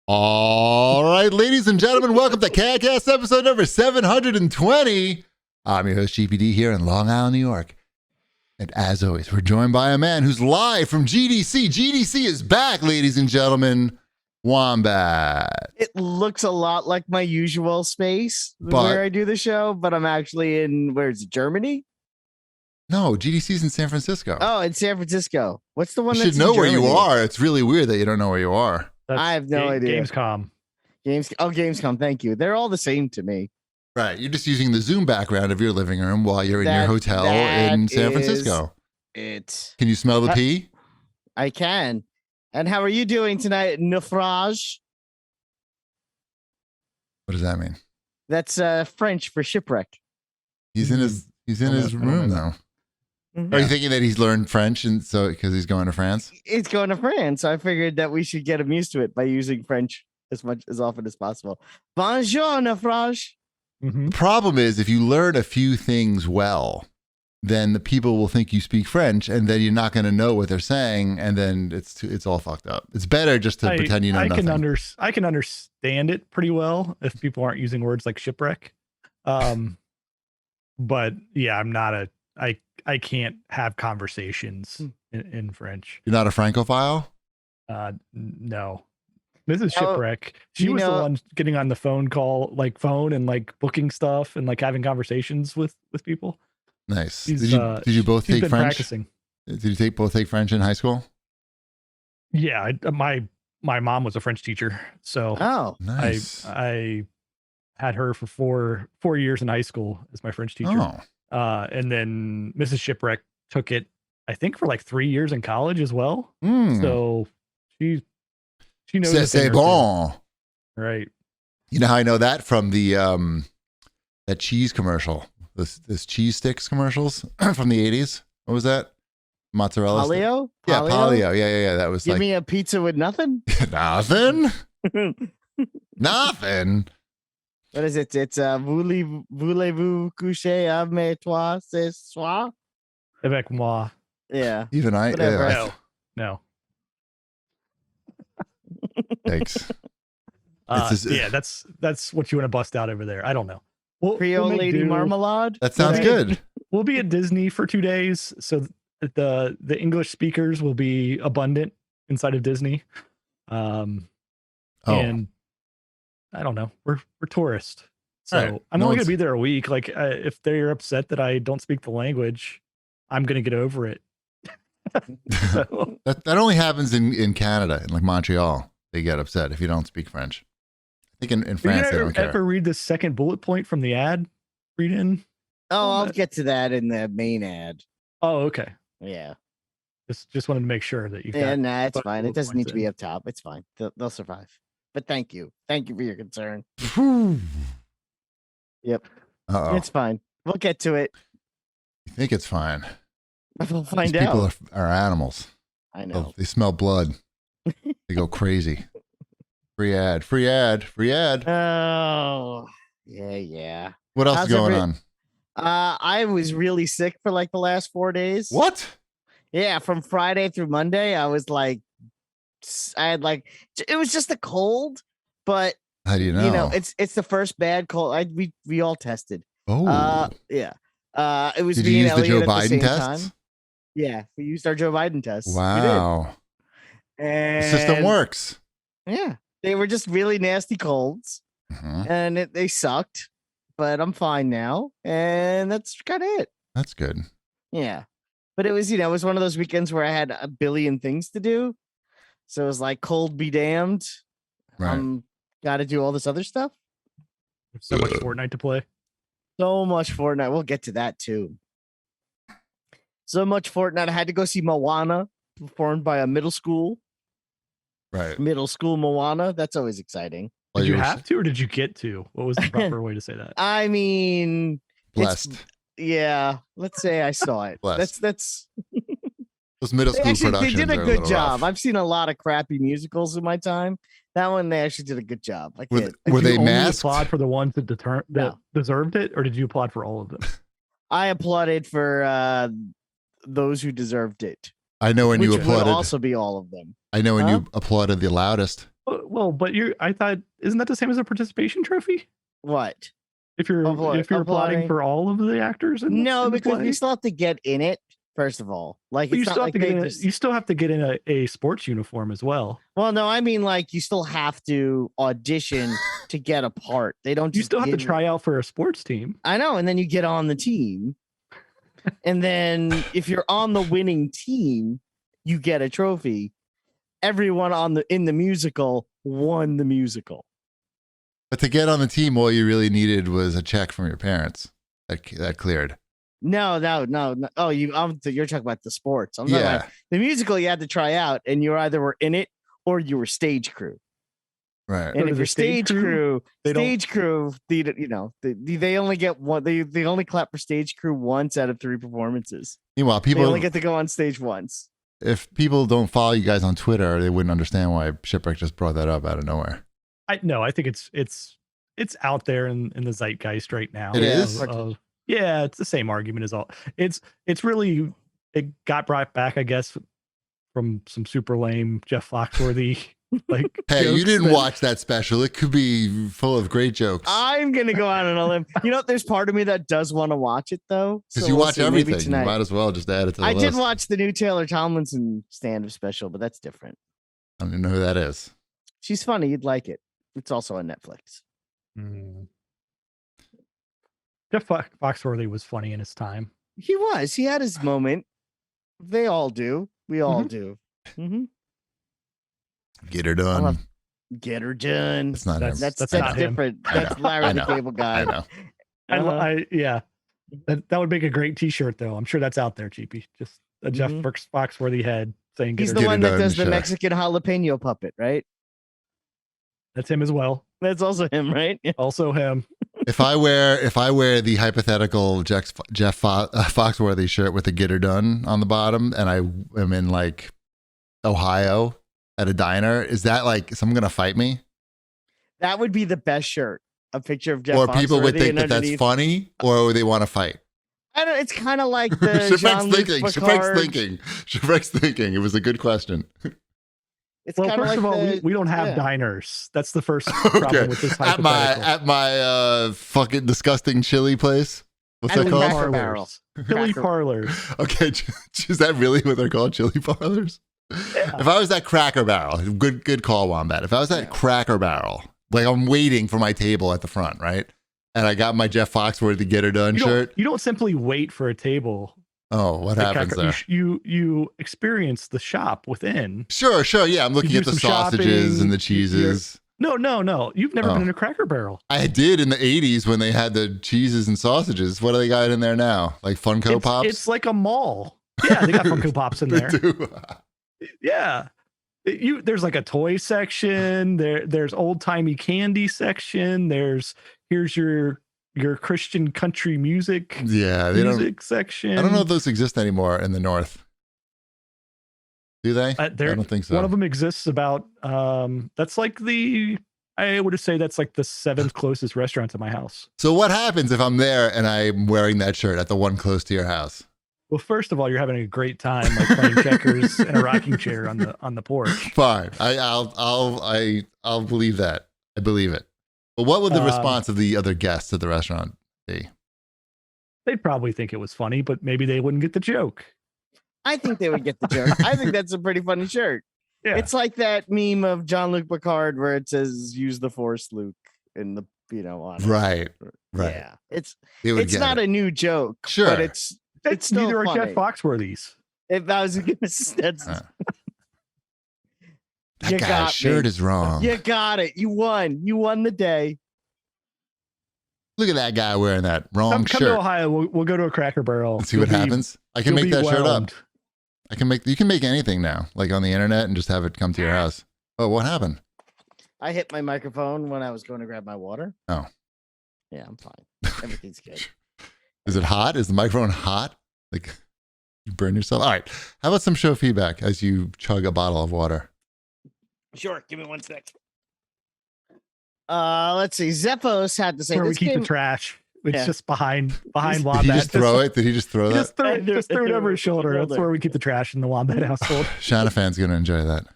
All right, ladies and gentlemen, welcome to CAGcast episode number 720. I'm your host, GPD, here in Long Island, New York. And as always, we're joined by a man who's live from GDC. GDC is back, ladies and gentlemen. Wombat. It looks a lot like my usual space where I do the show, but I'm actually in, where's it, Germany? No, GDC's in San Francisco. Oh, in San Francisco. What's the one you that's should know in where Germany? you are. It's really weird that you don't know where you are. I have no idea. Gamescom. Gamescom. Thank you. They're all the same to me. Right. You're just using the Zoom background of your living room while you're in your hotel in San Francisco. Can you smell the pee? I can. And how are you doing tonight, naufrage? What does that mean? That's French for shipwreck. He's in his room now. Mm-hmm. Are you thinking that he's learned French and so because he's going to France? He's going to France. So I figured that we should get him used to it by using French as often as possible. Bonjour, naufrage. Mm-hmm. The problem is if you learn a few things well, then the people will think you speak French, and then you're not going to know what they're saying, and then it's all fucked up. It's better just to pretend you know nothing. I can understand it pretty well if people aren't using words like shipwreck. But yeah, I'm not I can't have conversations in French. You're not a Francophile? No. This is shipwreck. She was the one getting on the phone and like booking stuff and like having conversations with people. Nice. Did you both take French? Practicing. Did you both take French in high school? Yeah, my mom was a French teacher, so nice. I had her for four years in high school as my French teacher. And then Mrs. Shipwreck took it, I think, for like 3 years in college as well. So she knows. C'est bon. Right. You know how I know that? From the that cheese commercial. This cheese sticks commercials from the 80s. What was that? Mozzarella. Paleo? Yeah, Paleo. Yeah. That was Give me a pizza with nothing? Nothing? Nothing. What is it? It's voulez-vous coucher avec toi ce soir? Avec moi. Yeah. Even I. No. Thanks. Yeah, that's what you want to bust out over there. I don't know. Creole Lady Marmalade. That sounds good. We'll be at Disney for 2 days, so the English speakers will be abundant inside of Disney. And I don't know. We're tourists, so right. I'm only gonna be there a week. Like if they're upset that I don't speak the language, I'm gonna get over it. So. that only happens in Canada, in like Montreal. They get upset if you don't speak French. I think in France they don't care. Ever read the second bullet point from the ad? Read in. Oh, I'll get to that in the main ad. Oh, okay. Yeah. Just wanted to make sure that you. Yeah, nah, it's fine. It doesn't need to be up top. It's fine. They'll survive. But thank you for your concern. Yep. It's fine. We'll get to it. You think it's fine? We'll find These out. People are animals. I know. They smell blood. They go crazy. Free ad. Oh, yeah. What else is going on? I was really sick for like the last 4 days. What? Yeah, from Friday through Monday, it was just a cold, but how do you know? You know, it's the first bad cold. We all tested. Oh, yeah. It was. Did you use the Joe Biden test? Yeah, we used our Joe Biden test. Wow. And the system works. Yeah, they were just really nasty colds, and they sucked. But I'm fine now, and that's kind of it. That's good. Yeah, but it was it was one of those weekends where I had a billion things to do, so it was like cold be damned. Right. Got to do all this other stuff. So much Fortnite to play. So much Fortnite. We'll get to that too. So much Fortnite. I had to go see Moana performed by a middle school. Right. Middle school Moana. That's always exciting. Did you have to, or did you get to? What was the proper way to say that? I mean, blessed. Yeah. Let's say I saw it. Blessed. That's. Those middle school productions. They did a good job. Rough. I've seen a lot of crappy musicals in my time. That one, they actually did a good job. Were they masked? Applaud for the ones that deserved it, or did you applaud for all of them? I applauded for those who deserved it. I know when you applauded. Would also be all of them. I know when you applauded the loudest Well, but I thought, isn't that the same as a participation trophy? What? If you're applauding for all of the actors? No, because you still have to get in it. First of all, like but it's not like you still have to get in a sports uniform as well. Well, no, I mean like you still have to audition to get a part. They don't. You still have to try out for a sports team. I know, and then you get on the team, and then if you're on the winning team, you get a trophy. Everyone in the musical won the musical. But to get on the team, all you really needed was a check from your parents that cleared. No. Oh, you're talking about the sports. I'm talking about the musical. You had to try out, and you either were in it or you were stage crew. Right. And if you're stage crew, they only get one. They only clap for stage crew once out of 3 performances. Meanwhile, they only get to go on stage once. If people don't follow you guys on Twitter, they wouldn't understand why Shipwreck just brought that up out of nowhere. I think it's out there in the zeitgeist right now. It is. Yeah, it's the same argument as all. It's really, it got brought back, I guess, from some super lame Jeff Foxworthy. Like, hey, you didn't watch that special. It could be full of great jokes. I'm gonna go out on a limb. There's part of me that does want to watch it though. Because you watch everything. You might as well just add it to the list. I did watch the new Taylor Tomlinson stand-up special, but that's different. I don't even know who that is. She's funny. You'd like it. It's also on Netflix. Jeff Foxworthy was funny in his time. He was. He had his moment. They all do. We all do. Mm-hmm. Get her done. Get her done. It's not him. That's not different. That's Larry the Cable Guy. I know. Yeah. That would make a great T-shirt, though. I'm sure that's out there, Cheapy. Just a Jeff Foxworthy head saying, he's the one that does the Mexican jalapeno puppet, right? That's him as well. That's also him, right? Yeah. Also him. If I wear the hypothetical Jeff Foxworthy shirt with the "Get Her Done" on the bottom, and I am in like Ohio at a diner, is that like someone gonna fight me? That would be the best shirt. A picture of Jeff. Or people would think that that's funny, or they want to fight. I don't. It's kind of like the Shipwreck's thinking. It was a good question. It's well, first of all, we don't have diners. That's the first problem with this hypothetical. At my fucking disgusting chili place. What's that called? Parlors. Chili parlors. Okay, is that really what they're called? Chili parlors? Yeah. If I was at Cracker Barrel, good call, Wombat. If I was at Cracker Barrel, like I'm waiting for my table at the front, right? And I got my Jeff Foxworthy Get Her Done shirt. You don't simply wait for a table. Oh, what happens there? You experience the shop within. Sure. Yeah, I'm looking at the sausages shopping, and the cheeses. No. You've never been in a Cracker Barrel. I did in the 80s when they had the cheeses and sausages. What do they got in there now? Like Funko Pops? It's like a mall. Yeah, they got Funko Pops in there. They do. Yeah. There's like a toy section. There's old timey candy section. Here's your Christian country music. Yeah, section. I don't know if those exist anymore in the North. Do they? I don't think so. One of them exists about. That's like I would say that's like the 7th closest restaurant to my house. So what happens if I'm there and I'm wearing that shirt at the one close to your house? Well, first of all, you're having a great time, like playing checkers in a rocking chair on the porch. Fine, I'll believe that. I believe it. But what would the response of the other guests at the restaurant be? They'd probably think it was funny, but maybe they wouldn't get the joke. I think they would get the joke. I think that's a pretty funny shirt. Yeah. It's like that meme of Jean-Luc Picard where it says "Use the Force, Luke," in the on right. Yeah, it's not a new joke. Sure, but it's still neither funny. are Jeff Foxworthy's. If I was gonna, that guy's shirt is wrong. You got it. You won. You won the day. Look at that guy wearing that wrong shirt. Come to Ohio. We'll go to a Cracker Barrel. And see what happens. I can make that shirt up. You can make anything now, like on the internet, and just have it come to your house. Oh, what happened? I hit my microphone when I was going to grab my water. Oh. Yeah, I'm fine. Everything's good. Is it hot? Is the microphone hot? Like you burn yourself? All right. How about some show feedback as you chug a bottle of water? Sure. Give me 1 sec. Let's see. Zephos had to say where we keep the trash. It's just behind Wombat. Did he just throw it? Did he just throw that? Just threw it over his shoulder. That's where we keep the trash in the Wombat household. Shanafan's going to enjoy that.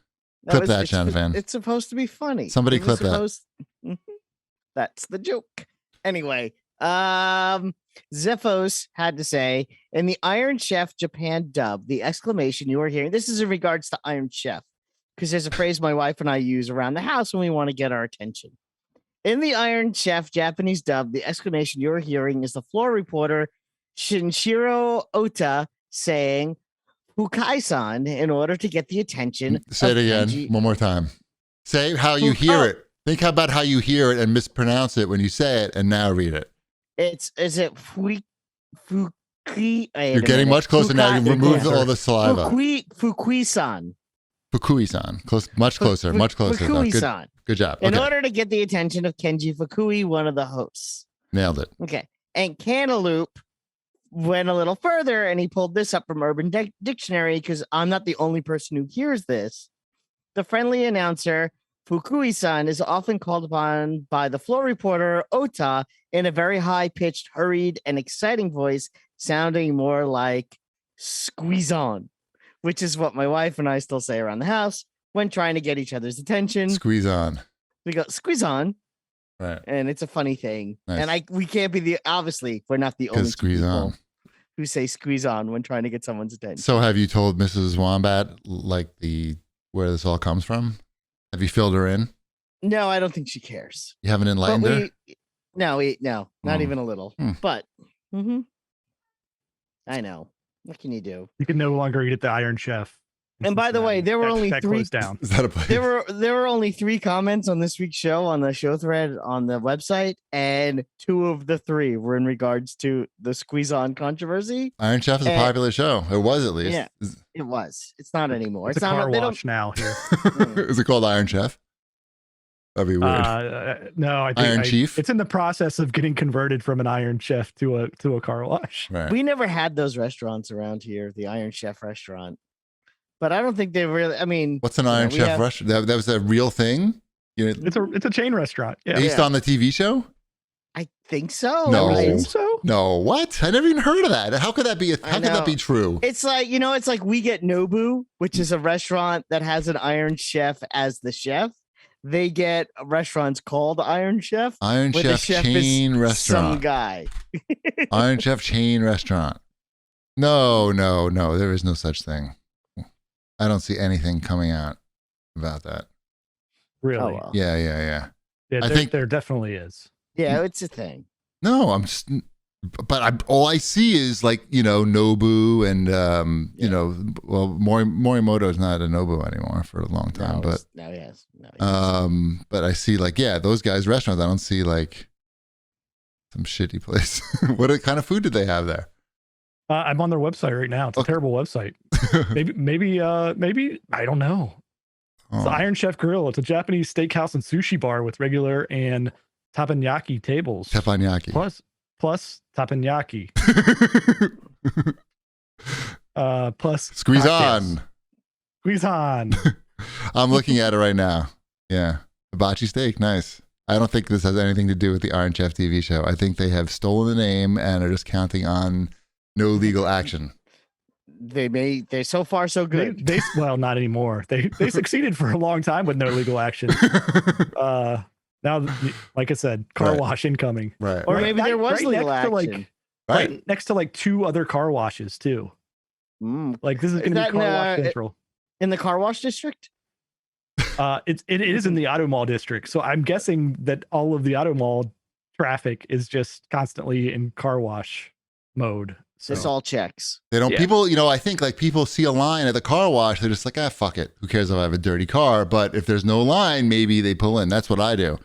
Clip that, Jonathan. It's supposed to be funny. Somebody clip that. That's the joke. Anyway, Zephos had to say, in the Iron Chef Japan dub, the exclamation you are hearing, this is in regards to Iron Chef, because there's a phrase my wife and I use around the house when we want to get our attention. In the Iron Chef Japanese dub, the exclamation you're hearing is the floor reporter Shinshiro Ota saying, Fukai-san, in order to get the attention. Say it again, one more time. Say how you hear it. Think about how you hear it and mispronounce it when you say it, and now read it. Is it Fuki? You're getting much closer now. You removed all the saliva. Fukui-san. Fukui-san. Much closer. Fukui-san. Good job. In order to get the attention of Kenji Fukui, one of the hosts. Nailed it. Okay. And Cantaloupe went a little further, and he pulled this up from Urban Dictionary, because I'm not the only person who hears this. The friendly announcer, Fukui-san, is often called upon by the floor reporter, Ota, in a very high-pitched, hurried, and exciting voice, sounding more like squeeze on, which is what my wife and I still say around the house when trying to get each other's attention. Squeeze on. We go, squeeze on. Right. And it's a funny thing. Nice. And we can't be obviously, we're not the only squeeze on who say squeeze on when trying to get someone's attention. So have you told Mrs. Wombat where this all comes from? Have you filled her in? No, I don't think she cares. You haven't enlightened her? No, not even a little. But I know. What can you do? You can no longer eat at the Iron Chef. And by the way, there were only three. Down. Is that a place? There were only 3 comments on this week's show on the show thread on the website, and 2 of the 3 were in regards to the squeeze on controversy. Iron Chef is a popular show. It was at least. Yeah, it was. It's not anymore. It's a not, car wash now here. Is it called Iron Chef? That'd be weird. No, I think Iron Chief. It's in the process of getting converted from an Iron Chef to a car wash. Right. We never had those restaurants around here, the Iron Chef restaurant. But I don't think they really. I mean, what's an Iron Chef restaurant? That was a real thing. It's a chain restaurant. Yeah. Based on the TV show. I think so. No. I think so. No. What? I never even heard of that. How could that be? How could that be true? It's like it's like we get Nobu, which is a restaurant that has an Iron Chef as the chef. They get restaurants called Iron Chef. Iron Chef chain restaurant. Some guy. Iron Chef chain restaurant. No. There is no such thing. I don't see anything coming out about that. Really? Oh, well. Yeah. I think there definitely is. Yeah, it's a thing. No, but all I see is Nobu and Morimoto is not a Nobu anymore for a long time. No, but now he is. But I see those guys' restaurants. I don't see some shitty place. What kind of food did they have there? I'm on their website right now. It's a terrible website. maybe I don't know. It's the Iron Chef Grill. It's a Japanese steakhouse and sushi bar with regular and teppanyaki tables. Teppanyaki. Plus teppanyaki. Plus squeeze cocktails. on. Squeeze on. I'm looking at it right now. Yeah. Hibachi steak. Nice. I don't think this has anything to do with the Iron Chef TV show. I think they have stolen the name and are just counting on no legal action. They're so far so good. Well, not anymore. They succeeded for a long time with no legal action. Now, like I said, car wash incoming. Right. Or maybe there was legal action. Right next to 2 other car washes too. This is going to be car wash central. In the car wash district? It is in the Auto Mall district. So I'm guessing that all of the Auto Mall traffic is just constantly in car wash mode. So. This all checks. They don't. People, I think people see a line at the car wash. They're just like, fuck it. Who cares if I have a dirty car? But if there's no line, maybe they pull in. That's what I do.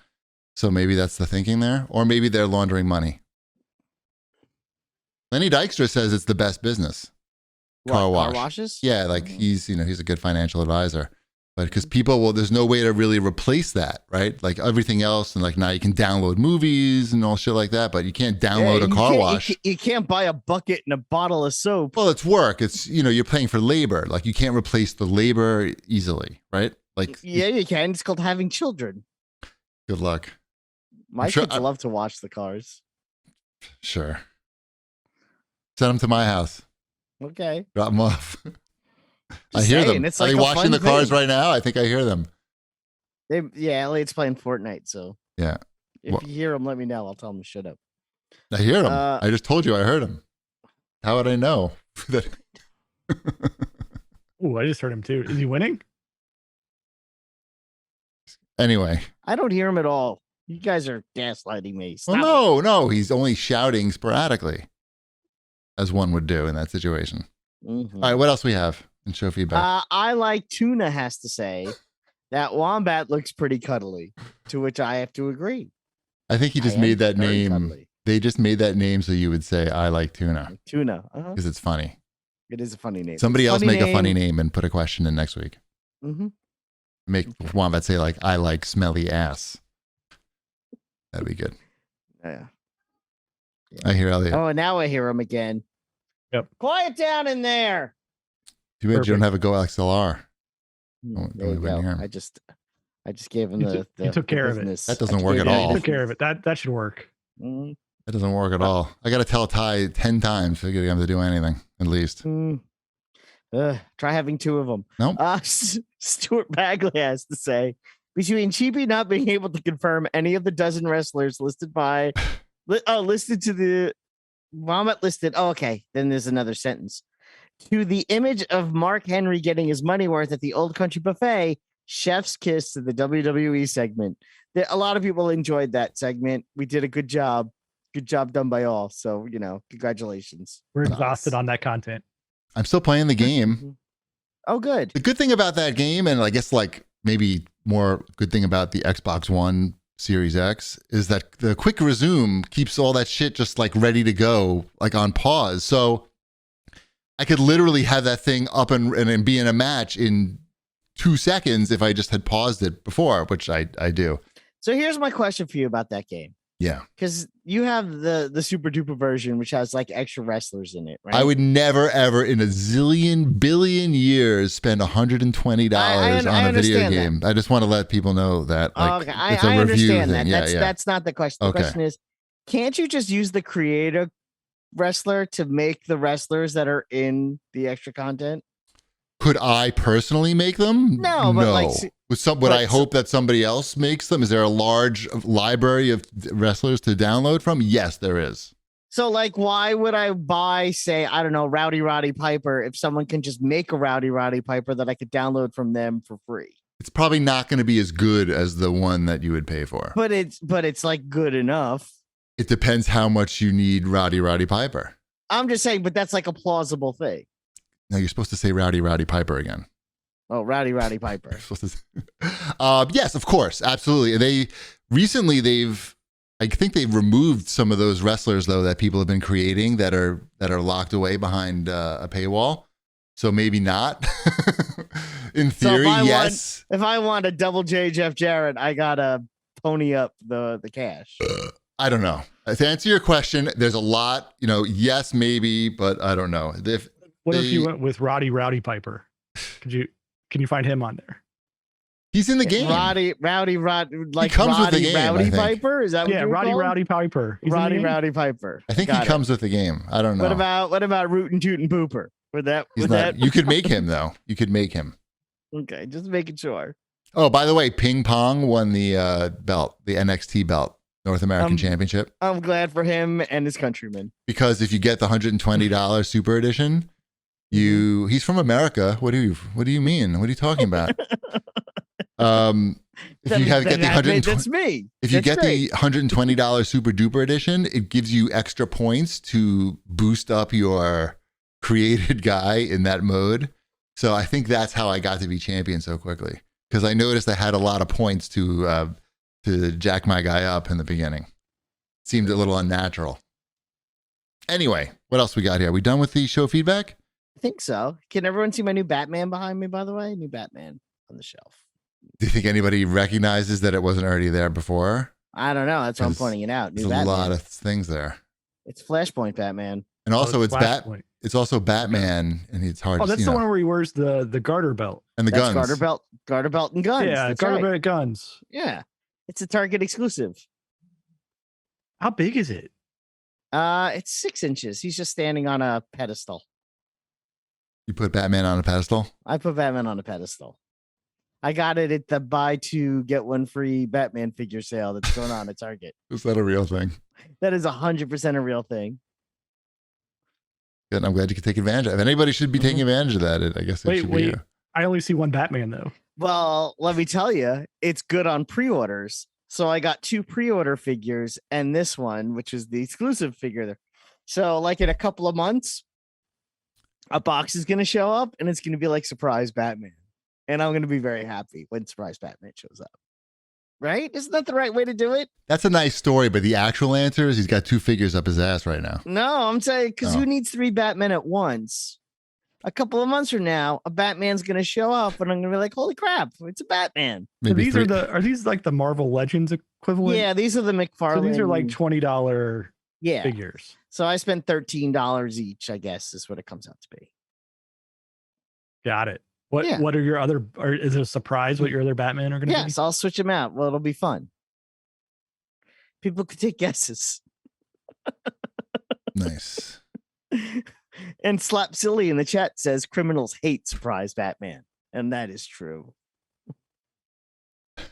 So maybe that's the thinking there, or maybe they're laundering money. Lenny Dykstra says it's the best business. Car washes? Yeah, he's a good financial advisor. But because people, there's no way to really replace that, right? Like everything else, and now you can download movies and all shit like that, but you can't download a car wash. You can't buy a bucket and a bottle of soap. Well, it's work. It's you're paying for labor. You can't replace the labor easily, right? Yeah, you can. It's called having children. Good luck. My kids love to watch the cars. Sure. Send them to my house. Okay. Drop them off. I hear them. It's Are like they a washing fun the cars thing. right now? I think I hear them. Elliot's playing Fortnite, so Yeah. if you hear them, let me know. I'll tell them to shut up. I hear them. I just told you I heard them. How would I know? Oh, I just heard him too. Is he winning? Anyway. I don't hear him at all. You guys are gaslighting me. Stop it. No. He's only shouting sporadically, as one would do in that situation. Mm-hmm. All right, what else we have in show feedback? I like Tuna has to say that Wombat looks pretty cuddly, to which I have to agree. I think he just made that very name. cuddly. They just made that name so you would say, I like tuna. Tuna. Because it's funny. It is a funny name. Somebody else make a funny name and put a question in next week. Mm-hmm. Make Wombat say, like, I like smelly ass. That'd be good. Yeah. I hear Elliot. Oh, and now I hear him again. Yep. Quiet down in there. Too bad you don't have a Go XLR. There you go. I just gave him the you took care of it. That doesn't work at all. You took care of it. That should work. Mm-hmm. That doesn't work at all. I got to tell Ty 10 times to get him to do anything, at least. Try having two of them. Nope. Stuart Bagley has to say, between Cheapy not being able to confirm any of the dozen wrestlers listed to the Vomit listed. Oh, okay. Then there's another sentence. To the image of Mark Henry getting his money worth at the Old Country Buffet, chef's kiss to the WWE segment. A lot of people enjoyed that segment. We did a good job. Good job done by all. So, congratulations. We're exhausted on that content. I'm still playing the game. Oh, good. The good thing about that game, and I guess like maybe more good thing about the Xbox One Series X, is that the quick resume keeps all that shit just like ready to go, like on pause. So I could literally have that thing up and be in a match in 2 seconds if I just had paused it before, which I do. So here's my question for you about that game. Yeah. Because you have the super duper version, which has like extra wrestlers in it, right? I would never, ever in a zillion billion years spend $120 on a video game. I just want to let people know that. Like, okay, it's a I review understand thing. that. That's not the question. The question is, can't you just use the creator wrestler to make the wrestlers that are in the extra content? Could I personally make them? No, but like, would I hope that somebody else makes them? Is there a large library of wrestlers to download from? Yes, there is. So, like, why would I buy, say, I don't know, Rowdy Roddy Piper if someone can just make a Rowdy Roddy Piper that I could download from them for free? It's probably not going to be as good as the one that you would pay for. But it's like good enough. It depends how much you need Rowdy Roddy Piper. I'm just saying, but that's like a plausible thing. No, you're supposed to say Rowdy Roddy Piper again. Oh, Rowdy Roddy Piper. Yes, of course. Absolutely. I think they've removed some of those wrestlers though that people have been creating that are locked away behind a paywall. So maybe not. In theory, yes. If I want a double J Jeff Jarrett, I gotta pony up the cash. I don't know. To answer your question, there's a lot, yes, maybe, but I don't know. What if you went with Rowdy Piper? Can you find him on there? He's in the game. Rowdy, like he comes Roddy, with the game, Rowdy Piper? Is that what you Rowdy Piper? Rowdy Piper. I think he comes with the game. I don't know. What about Rootin' Tootin' Pooper? You could make him though. You could make him. Okay, just making sure. Oh, by the way, Ping Pong won the belt, the NXT belt, North American Championship. I'm glad for him and his countrymen. Because if you get the $120 Super Edition, he's from America. What do you mean? What are you talking about? If you get the $120 Super Duper Edition, it gives you extra points to boost up your created guy in that mode. So I think that's how I got to be champion so quickly, because I noticed I had a lot of points to jack my guy up in the beginning. Seemed a little unnatural. Anyway, what else we got here? Are we done with the show feedback? I think so. Can everyone see my new Batman behind me, by the way? New Batman on the shelf. Do you think anybody recognizes that it wasn't already there before? I don't know. That's why I'm pointing it out. There's a lot of things there. It's Flashpoint Batman. And also it's also Batman, and it's hard to see. Oh, that's the one where he wears the garter belt. And the guns. Garter belt and guns. Yeah, garter belt guns. Yeah. It's a Target exclusive. How big is it? It's 6 inches. He's just standing on a pedestal. You put Batman on a pedestal? I put Batman on a pedestal. I got it at the buy two, get one free Batman figure sale that's going on at Target. Is that a real thing? That is 100% a real thing. Good. I'm glad you could take advantage of it. If anybody should be taking advantage of that, I guess it should be you. I only see one Batman, though. Well, let me tell you, it's good on pre-orders. So I got 2 pre-order figures and this one, which is the exclusive figure. So like in a couple of months, a box is going to show up and it's going to be like surprise Batman. And I'm going to be very happy when surprise Batman shows up. Right? Isn't that the right way to do it? That's a nice story, but the actual answer is he's got 2 figures up his ass right now. No, I'm saying because who needs 3 Batmen at once? A couple of months from now, a Batman's going to show up and I'm going to be like, holy crap, it's a Batman. Maybe so are these like the Marvel Legends equivalent? Yeah, these are the McFarlane. So these are like $20 figures. So I spent $13 each, I guess, is what it comes out to be. Got it. What are your other, or is it a surprise what your other Batman are going to be? Yes, I'll switch them out. Well, it'll be fun. People could take guesses. Nice. And Slap Silly in the chat says criminals hate surprise Batman. And that is true. All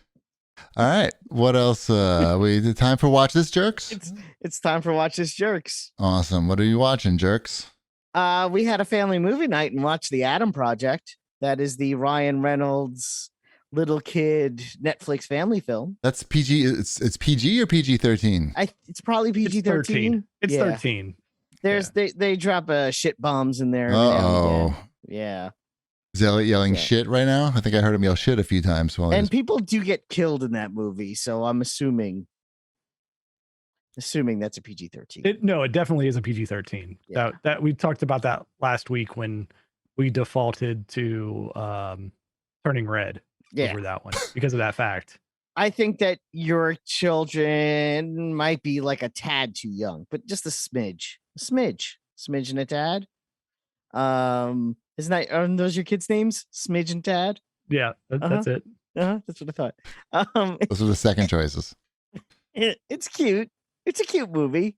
right. What else? Is time for Watch This, Jerks? It's time for Watch This, Jerks. Awesome. What are you watching, Jerks? We had a family movie night and watched The Adam Project. That is the Ryan Reynolds little kid Netflix family film. That's PG. It's PG or PG-13? It's probably PG-13. It's 13. There's they drop shit bombs in there. Oh. Yeah. Is Elliot yelling shit right now? I think I heard him yell shit a few times. And people do get killed in that movie, so I'm assuming that's a PG-13. No, it definitely is a PG-13. Yeah. That we talked about that last week when we defaulted to Turning Red over that one because of that fact. I think that your children might be like a tad too young, but just a smidge and a tad. Aren't those your kids' names? Smidge and Tad? Yeah, that's it. That's what I thought. Those are the second choices. It's cute. It's a cute movie.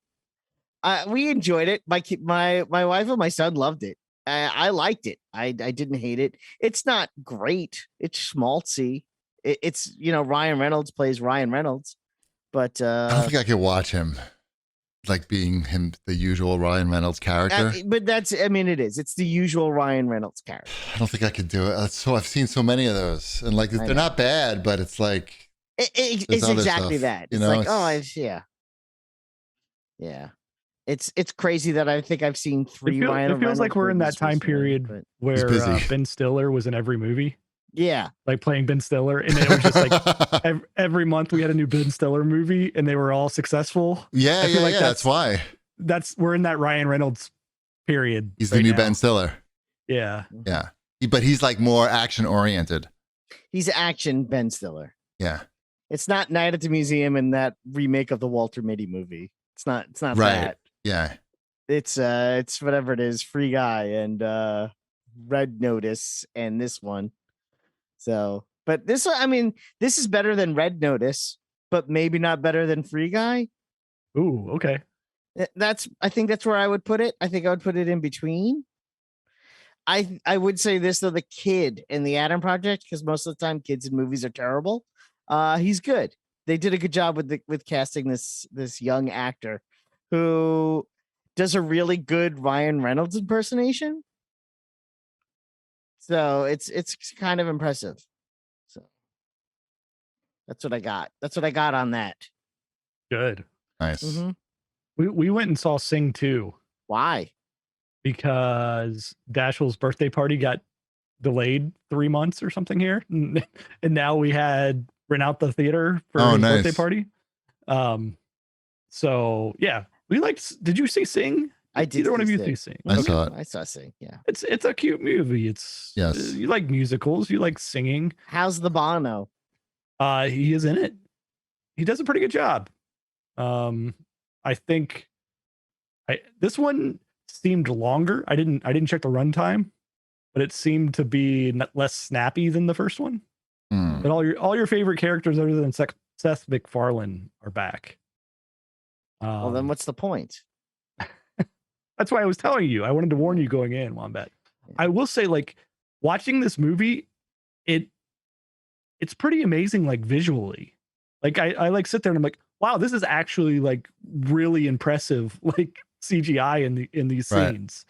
We enjoyed it. My wife and my son loved it. I liked it. I didn't hate it. It's not great. It's schmaltzy. It's Ryan Reynolds plays Ryan Reynolds, but I don't think I could watch him like being him, the usual Ryan Reynolds character. But it is. It's the usual Ryan Reynolds character. I don't think I could do it. I've seen so many of those, and like they're not bad, but it's like it's exactly stuff, that. It's yeah. It's crazy that I think I've seen 3 Ryan Reynolds. It feels like we're in that time period where Ben Stiller was in every movie. Yeah, like playing Ben Stiller, and it was just like every month we had a new Ben Stiller movie, and they were all successful. Yeah, that's why. We're in that Ryan Reynolds period. He's the new Ben Stiller. Yeah. But he's like more action oriented. He's action Ben Stiller. Yeah. It's not Night at the Museum and that remake of the Walter Mitty movie. It's not right. That. Yeah. It's whatever it is, Free Guy and Red Notice and this one. So, but this is better than Red Notice, but maybe not better than Free Guy. Ooh, okay. I think that's where I would put it. I think I would put it in between. I would say this though, the kid in the Adam Project, because most of the time kids in movies are terrible. He's good. They did a good job with casting this young actor who does a really good Ryan Reynolds impersonation. So it's kind of impressive. So that's what I got. That's what I got on that. Good. Nice. Mm-hmm. We went and saw Sing 2. Why? Because Dashiell's birthday party got delayed 3 months or something here. And now we had rent out the theater for his birthday party. So yeah, did you see Sing? I did. Either one of you see Sing? I saw it. I saw Sing. Yeah. It's a cute movie. Yes. You like musicals. You like singing. How's the Bono? He is in it. He does a pretty good job. I think this one seemed longer. I didn't check the runtime, but it seemed to be less snappy than the first one. But all your favorite characters other than Seth MacFarlane are back. Well, then what's the point? That's why I was telling you. I wanted to warn you going in, Wombat. I will say, like, watching this movie, it's pretty amazing, like, visually. Like, I like sit there and I'm like, wow, this is actually like really impressive, like CGI in these scenes.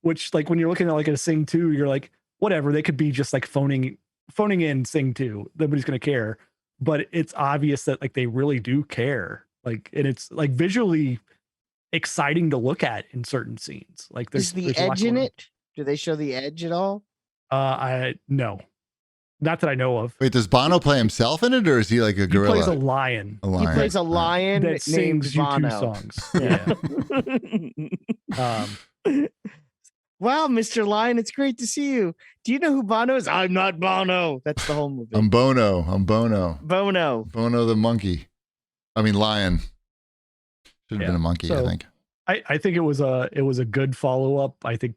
Which, like, when you're looking at like a Sing 2, you're like, whatever, they could be just like phoning in Sing 2. Nobody's gonna care. But it's obvious that like they really do care. Like, and it's like visually exciting to look at in certain scenes. Like, there's the edge in it. Do they show the edge at all? No, not that I know of. Wait, does Bono play himself in it, or is he like a gorilla? He plays a lion. He plays a lion that sings Bono. U2 songs. Yeah. Wow, Mr. Lion, it's great to see you. Do you know who Bono is? I'm not Bono. That's the whole movie. I'm Bono. Bono the monkey. I mean, lion. Should have been a monkey, so, I think. I think it was a good follow up. I think,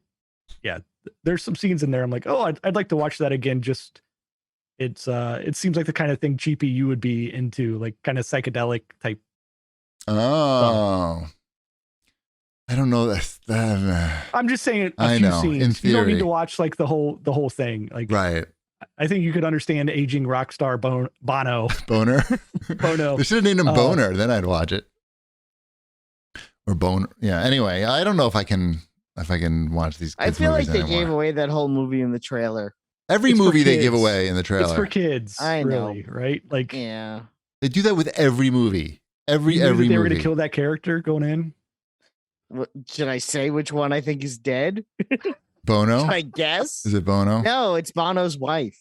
yeah, there's some scenes in there. I'm like, oh, I'd like to watch that again. Just it seems like the kind of thing GPU would be into, like kind of psychedelic type. Oh, stuff. I don't know that. I'm just saying I know. Scenes. In theory, you don't need to watch like the whole thing. Like, right. I think you could understand aging rock star Bono. Boner. Bono. They should have named him Boner. Then I'd watch it. Or Boner. Yeah. Anyway, I don't know if I can watch these. I feel like they anymore. gave away that whole movie in the trailer. Every movie they give away in the trailer. It's for kids. I know, really, right? Like, yeah, they do that with every movie. Every they movie. were going to kill that character going in. Should I say which one I think is dead? Bono? I guess. Is it Bono? No, it's Bono's wife.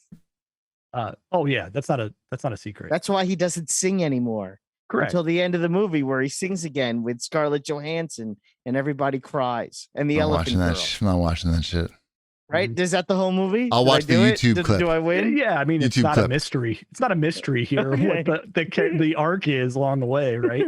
Oh yeah, that's not a secret. That's why he doesn't sing anymore. Correct. Until the end of the movie, where he sings again with Scarlett Johansson, and everybody cries, and the elephant girl. I'm not watching that shit. Right? Is that the whole movie? I'll watch the YouTube clip. Do I win? Yeah, I mean, it's not a mystery. It's not a mystery here. Okay. What the arc is along the way, right?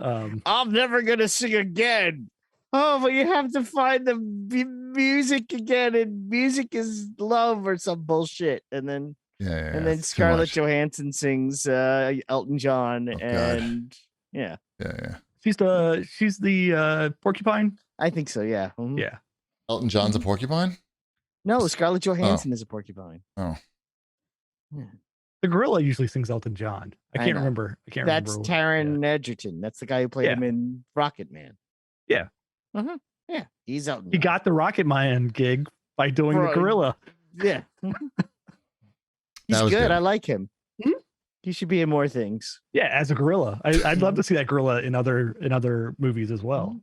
I'm never gonna sing again. Oh, but you have to find the music again, and music is love or some bullshit, and then then Scarlett Johansson sings Elton John, and yeah. She's the porcupine. I think so. Yeah. Mm-hmm. Yeah. Elton John's a porcupine? No, Scarlett Johansson is a porcupine. Oh. Yeah. The gorilla usually sings Elton John. I can't remember. That's Taron Egerton. That's the guy who played him in Rocket Man. Yeah. Uh-huh. Yeah. He's Elton John. He got the Rocket Man gig by doing the gorilla. Yeah. He's good. I like him. Mm-hmm. He should be in more things. Yeah, as a gorilla. I'd love to see that gorilla in other movies as well.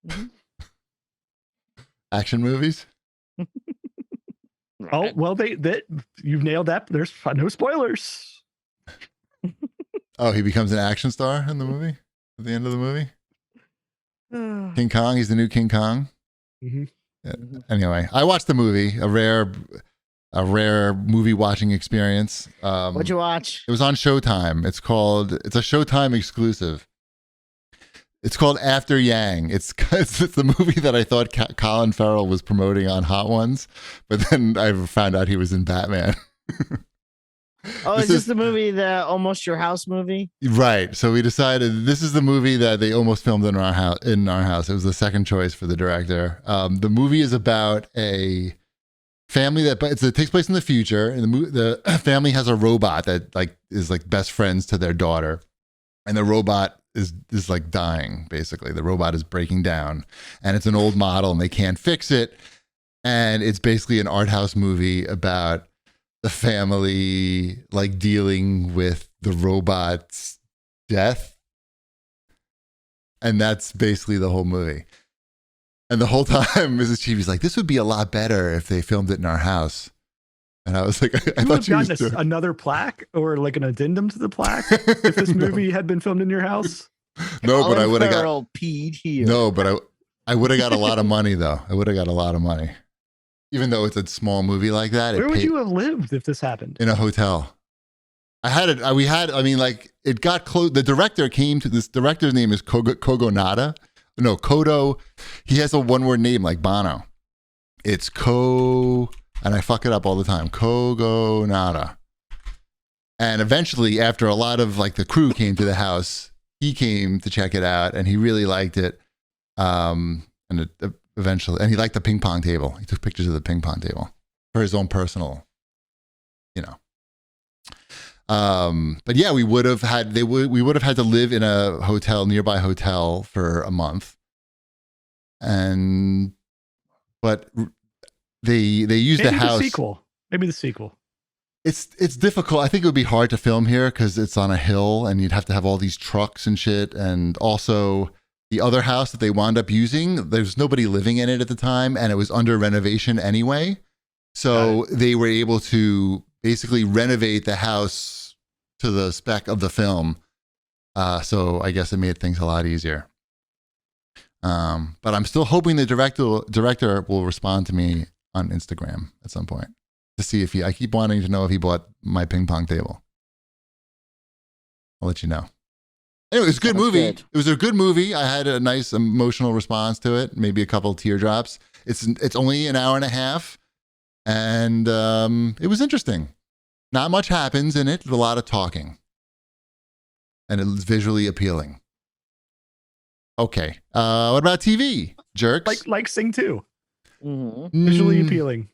Mm-hmm. Action movies? Oh, well, you've nailed that. There's no spoilers. Oh, he becomes an action star in the movie at the end of the movie? King Kong, he's the new King Kong. Mm-hmm. Yeah. Anyway, I watched the movie, a rare movie watching experience. What'd you watch? It was on Showtime. It's a Showtime exclusive. It's called After Yang. It's the movie that I thought Colin Farrell was promoting on Hot Ones, but then I found out he was in Batman. Oh, is this the movie, the Almost Your House movie? Right. So we decided this is the movie that they almost filmed in our house. It was the second choice for the director. The movie is about a family that takes place in the future, and the family has a robot that is best friends to their daughter, and the robot is like dying. Basically, the robot is breaking down, and it's an old model, and they can't fix it. And it's basically an art house movie about the family dealing with the robot's death, and that's basically the whole movie. And the whole time, Mrs. Cheevy's like, "This would be a lot better if they filmed it in our house." And I was like, I thought you would gotten another plaque or like an addendum to the plaque if this movie had been filmed in your house. No, but I would have got peed here. No, but I would have got a lot of money though. I would have got a lot of money, even though it's a small movie like that. Where would you have lived if this happened? In a hotel. I had it. It got close. The director came to this. Director's name is Kogonada. No, Kodo. He has a one-word name like Bono. It's and I fuck it up all the time. Kogonada. And eventually, after a lot of the crew came to the house, he came to check it out, and he really liked it. And eventually. And he liked the ping pong table. He took pictures of the ping pong table for his own personal, but yeah, we would have had to live in a nearby hotel for a month. But they used the house. Maybe the sequel. It's difficult. I think it would be hard to film here because it's on a hill and you'd have to have all these trucks and shit. And also the other house that they wound up using, there's nobody living in it at the time and it was under renovation anyway. So they were able to basically renovate the house to the spec of the film. So I guess it made things a lot easier. But I'm still hoping the director will respond to me on Instagram at some point to see if I keep wanting to know if he bought my ping pong table. I'll let you know. Anyway, it was a good movie. Good. It was a good movie. I had a nice emotional response to it, maybe a couple of teardrops. It's only an hour and a half, and it was interesting. Not much happens in it, a lot of talking. And it's visually appealing. Okay. What about TV, jerks? Like Sing 2. Mm-hmm. Visually appealing.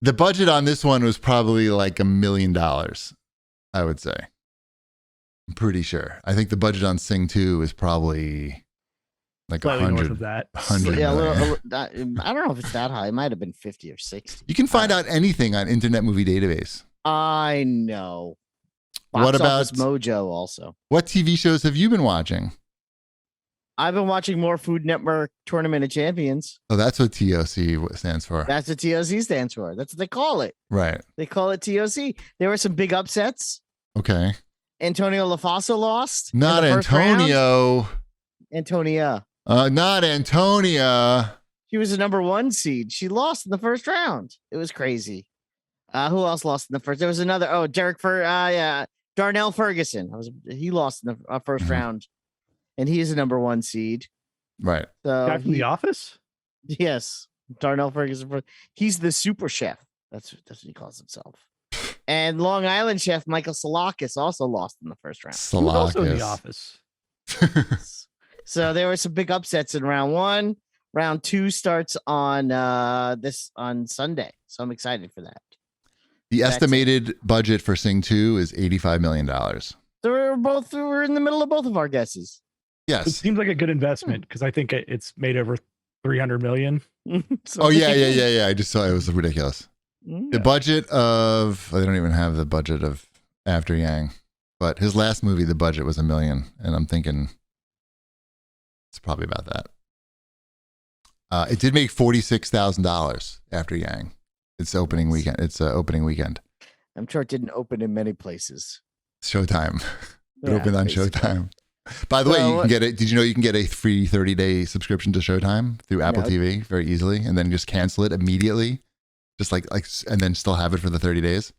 The budget on this one was probably like $1 million, I would say. I'm pretty sure. I think the budget on Sing 2 is probably like 100 of that. 100 yeah, I don't know if it's that high. It might have been 50 or 60. You can find out anything on Internet Movie Database. I know. Box what about Office Mojo also? What TV shows have you been watching? I've been watching more Food Network Tournament of Champions. Oh, that's what TOC stands for. That's what TOC stands for. That's what they call it. Right. They call it TOC. There were some big upsets. Okay. Antonio LaFossa lost. Not Antonio. Antonia. Not Antonia. She was the number 1 seed. She lost in the first round. It was crazy. Who else lost in the first? There was another. Oh, Darnell Ferguson. He lost in the first round, and he is a number 1 seed. Right. So guy from The Office. Yes, Darnell Ferguson. He's the super chef. That's what he calls himself. And Long Island chef Michael Salakis also lost in the first round. Salakis. Also in The Office. So there were some big upsets in round 1. Round 2 starts on Sunday. So I'm excited for that. The estimated budget for Sing 2 is $85 million. So we're in the middle of both of our guesses. Yes. It seems like a good investment because I think it's made over 300 million. Oh, yeah. I just saw it was ridiculous. Yeah. The budget of, they don't even have the budget of After Yang, but his last movie, the budget was $1 million. And I'm thinking it's probably about that. It did make $46,000 After Yang. It's opening weekend. I'm sure it didn't open in many places. Showtime. It opened on basically. Showtime. By the way, you can get it. Did you know you can get a free 30-day subscription to Showtime through Apple TV very easily, and then just cancel it immediately, just like, and then still have it for the 30 days.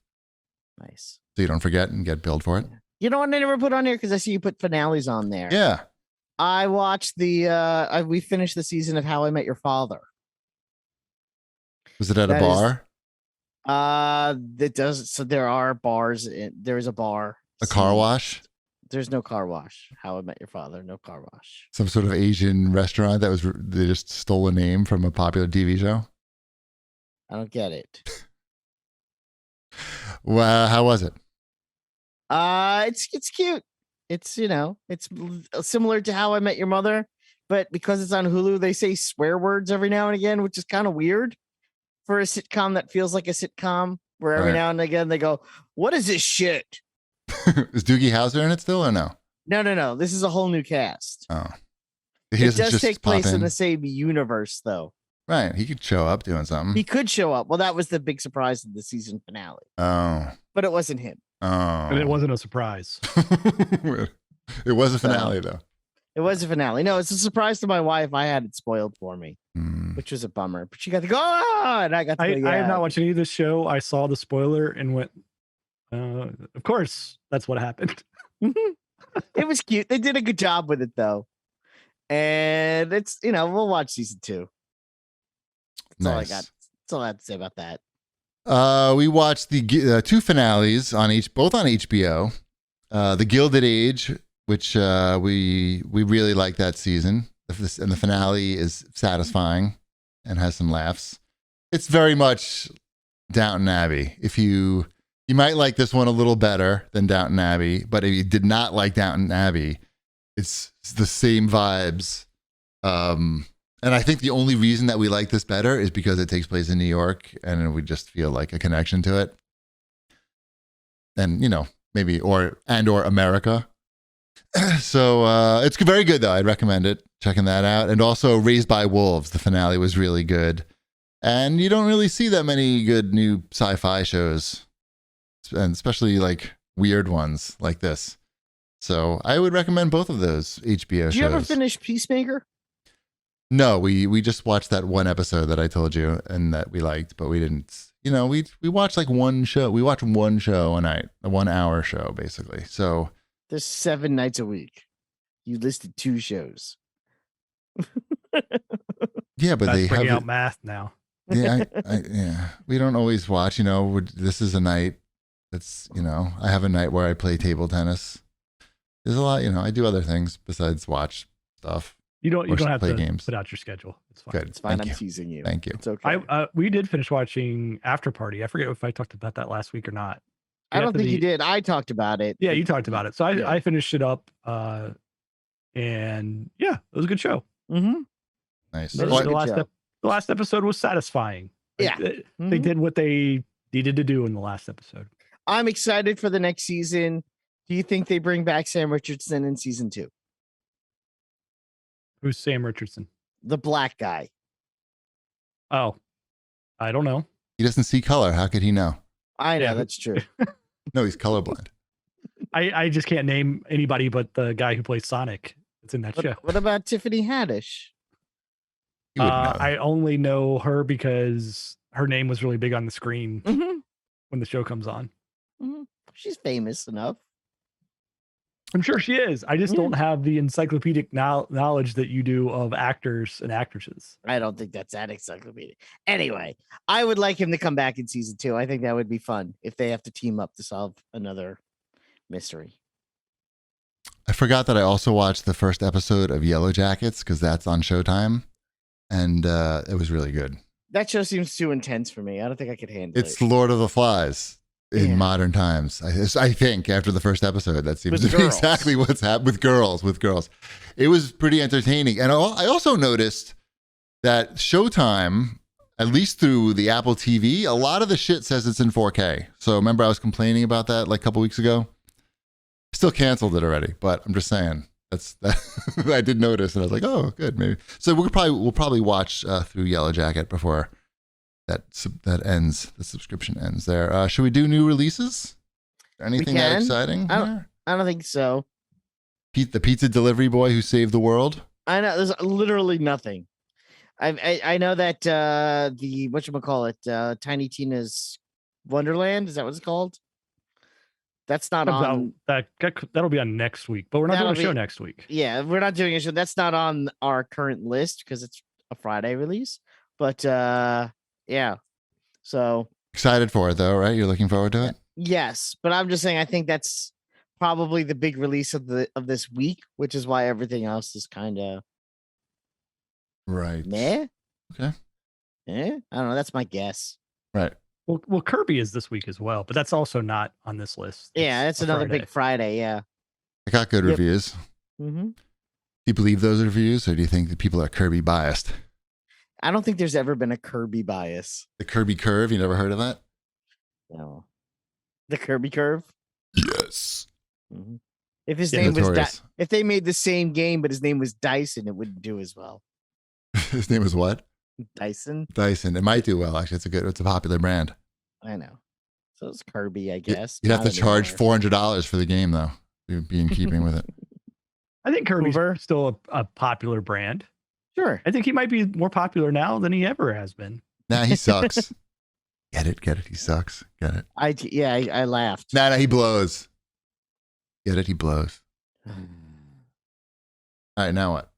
Nice. So you don't forget and get billed for it. You know what I never put on here because I see you put finales on there. Yeah. I watched we finished the season of How I Met Your Father. Was it at a bar? It does. So there are bars. There's a bar. A car wash? There's no car wash. How I Met Your Father, no car wash. Some sort of Asian restaurant they just stole a name from a popular TV show? I don't get it. Well, how was it? It's cute. It's, it's similar to How I Met Your Mother, but because it's on Hulu, they say swear words every now and again, which is kind of weird for a sitcom that feels like a sitcom where every now and again they go, "What is this shit?" Is Doogie Howser in it still or no? No. This is a whole new cast. Oh. It does take place in the same universe, though. Right. He could show up doing something. He could show up. Well, that was the big surprise of the season finale. Oh. But it wasn't him. Oh. And it wasn't a surprise. It was a finale, though. It was a finale. No, it's a surprise to my wife. I had it spoiled for me, which was a bummer. But she got to go, and I got to go, I have not watched any of this show. I saw the spoiler and went, of course, that's what happened. It was cute. They did a good job with it, though. And it's, we'll watch season 2. That's all I got. That's all I have to say about that. We watched the 2 finales both on HBO. The Gilded Age, which we really like that season, and the finale is satisfying. and has some laughs. It's very much Downton Abbey. If you might like this one a little better than Downton Abbey, but if you did not like Downton Abbey, it's the same vibes. And I think the only reason that we like this better is because it takes place in New York and we just feel like a connection to it. And, maybe, or America. So it's very good, though. I'd recommend it, checking that out. And also Raised by Wolves, the finale was really good. And you don't really see that many good new sci-fi shows, and especially like weird ones like this. So I would recommend both of those HBO shows. Did you ever finish Peacemaker? No, we just watched that one episode that I told you and that we liked, but we didn't. We watched like one show. We watch one show a night, a 1 hour show, basically. So there's 7 nights a week. You listed 2 shows. Yeah, but That's they bringing have out math now. Yeah, yeah. We don't always watch. This is a night. That's I have a night where I play table tennis. There's a lot. I do other things besides watch stuff. You don't have play to games. put out your schedule. It's fine. Good. It's fine. Thank I'm you. teasing you. Thank you. It's okay. We did finish watching After Party. I forget if I talked about that last week or not. I don't think you did. I talked about it. Yeah, you talked about it. So Yeah. I finished it up. And yeah, it was a good show. Mm-hmm. Nice. It was Well, a good show. The last episode was satisfying. Yeah. They Mhm. did what they needed to do in the last episode. I'm excited for the next season. Do you think they bring back Sam Richardson in season 2? Who's Sam Richardson? The black guy. Oh, I don't know. He doesn't see color. How could he know? I know, Yeah. that's true. No, he's colorblind. I just can't name anybody but the guy who plays Sonic. It's in that show. What about Tiffany Haddish? You wouldn't know. I only know her because her name was really big on the screen Mm-hmm. when the show comes on. Mm-hmm. She's famous enough. I'm sure she is. I just Yeah. don't have the encyclopedic knowledge that you do of actors and actresses. I don't think that's that encyclopedic. Anyway, I would like him to come back in season 2. I think that would be fun if they have to team up to solve another mystery. I forgot that I also watched the first episode of Yellow Jackets because that's on Showtime, and it was really good. That show seems too intense for me. I don't think I could handle It's it. Lord of the Flies in Yeah. modern times. I think after the first episode, that seems With to be girls. exactly what's happened with girls. It was pretty entertaining. And I also noticed that Showtime, at least through the Apple TV, a lot of the shit says it's in 4K. So remember I was complaining about that like a couple weeks ago? Still canceled it already, but I'm just saying that I did notice, and I was like, oh, good, maybe. So we'll probably watch through Yellow Jacket before that ends. The subscription ends there. Should we do new releases? Anything that can. exciting? I don't think so. The pizza delivery boy who saved the world. I know there's literally nothing. I know that the whatchamacallit, Tiny Tina's Wonderland, is that what it's called? That's not on. That'll be on next week, but we're not doing a That'll show be- next week. Yeah, we're not doing a show. That's not on our current list because it's a Friday release. But yeah. So Excited for it though, right? You're looking forward to it. yes, but I'm just saying I think that's probably the big release of this week, which is why everything else is kind of Right. meh. Okay. I don't know. That's my guess. Right. Well, Kirby is this week as well, but that's also not on this list. Yeah, that's a another Friday. big Friday. Yeah. I got good Yep. reviews. Mm-hmm. Do you believe those reviews, or do you think that people are Kirby biased? I don't think there's ever been a Kirby bias. The Kirby curve. You never heard of that? No. The Kirby curve. Yes. Mm-hmm. If his Yeah, name was notorious. if they made the same game but his name was Dyson, it wouldn't do as well. His name is what? Dyson. Dyson. It might do well. Actually, it's a popular brand. I know. So it's Kirby, I guess. You'd have Not to charge anymore. $400 for the game, though. To be in keeping with it. I think Kirby's Hoover. still a popular brand. Sure. I think he might be more popular now than he ever has been. Nah, he sucks. Get it? He sucks. Get it? I laughed. Nah, he blows. Get it? He blows. All right, now what?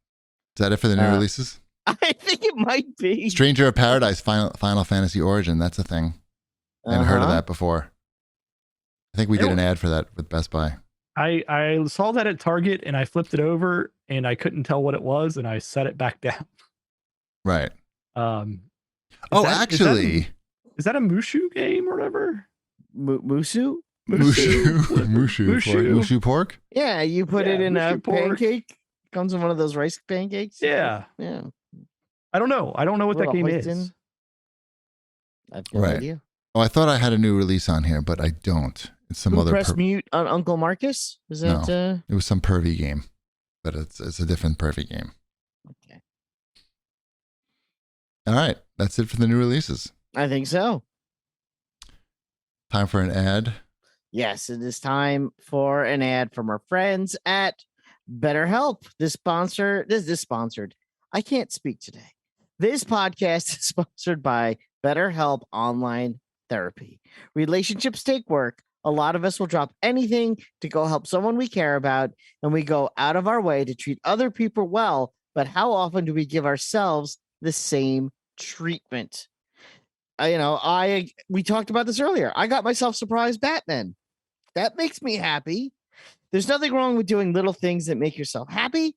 Is that it for the new releases? I think it might be. Stranger of Paradise, Final Fantasy Origin. That's a thing. I hadn't heard of that before. I think we did an ad for that with Best Buy. I saw that at Target and I flipped it over and I couldn't tell what it was and I set it back down. Right. Oh, actually, is that a Mushu game or whatever? Musu? Mushu pork. Yeah, you put it in a pork. pancake. Comes in one of those rice pancakes. Yeah. Yeah. I don't know what that game is. I have no idea. Oh, I thought I had a new release on here, but I don't. It's some other. Press mute on Uncle Marcus. Is that? No, it was some pervy game, but it's a different pervy game. Okay. All right, that's it for the new releases. I think so. Time for an ad. Yes, it is time for an ad from our friends at BetterHelp. This sponsored. I can't speak today. This podcast is sponsored by BetterHelp Online Therapy. Relationships take work. A lot of us will drop anything to go help someone we care about, and we go out of our way to treat other people well. But how often do we give ourselves the same treatment? We talked about this earlier. I got myself surprised Batman. That makes me happy. There's nothing wrong with doing little things that make yourself happy.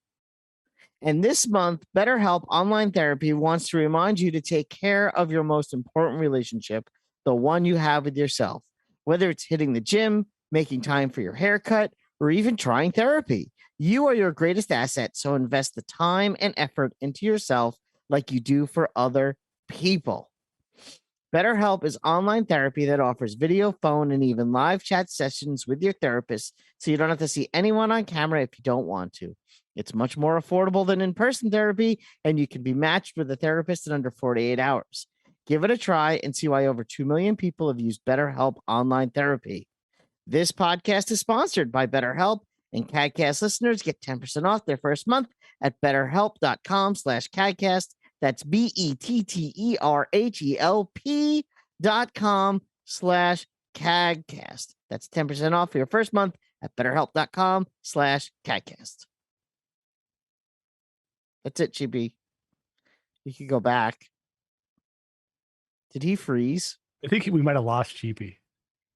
And this month, BetterHelp Online Therapy wants to remind you to take care of your most important relationship, the one you have with yourself. Whether it's hitting the gym, making time for your haircut, or even trying therapy, you are your greatest asset. So invest the time and effort into yourself like you do for other people. BetterHelp is online therapy that offers video, phone, and even live chat sessions with your therapist, so you don't have to see anyone on camera if you don't want to. It's much more affordable than in-person therapy, and you can be matched with a therapist in under 48 hours. Give it a try and see why over 2 million people have used BetterHelp Online Therapy. This podcast is sponsored by BetterHelp, and CAGcast listeners get 10% off their first month at betterhelp.com/CAGcast. That's BETTERHELP.com/CAGcast. That's 10% off for your first month at betterhelp.com/CAGcast. That's it, GB. You can go back. Did he freeze? I think we might have lost Cheapy.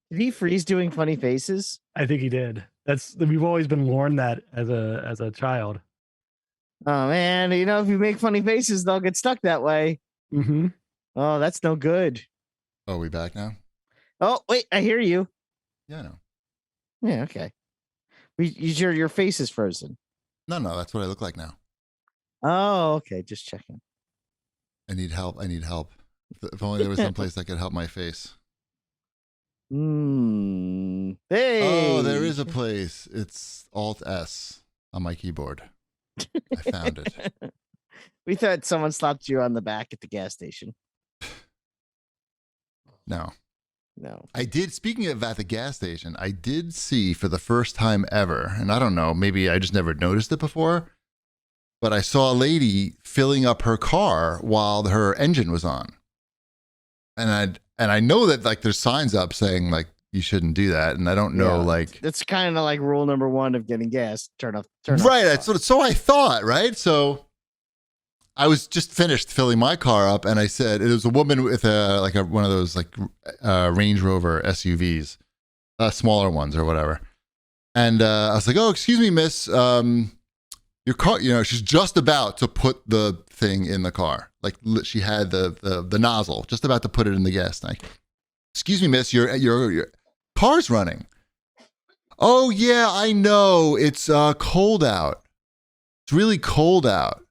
Did he freeze doing funny faces? I think he did. We've always been warned that as a child. Oh man, if you make funny faces, they'll get stuck that way. Mm-hmm. Oh, that's no good. Oh, are we back now? Oh, wait, I hear you. Yeah, no. Yeah, okay. Your face is frozen. No, that's what I look like now. Oh, okay. Just checking. I need help. If only there was some place that could help my face. Hey. Oh, there is a place. It's Alt-S on my keyboard. I found it. We thought someone slapped you on the back at the gas station. No. I did, speaking of at the gas station, I did see for the first time ever, and I don't know, maybe I just never noticed it before, but I saw a lady filling up her car while her engine was on. And I know that like there's signs up saying like you shouldn't do that, and I don't know like that's kind of like rule number 1 of getting gas. Turn off. Right, so I thought, right? So I was just finished filling my car up, and I said it was a woman with one of those like Range Rover SUVs, smaller ones or whatever. And I was like, "Oh, excuse me, miss, your car." She's just about to put the thing in the car, like she had the nozzle just about to put it in the gas tank. "Excuse me, miss, your car's running." "Oh yeah, I know. It's cold out. It's really cold out."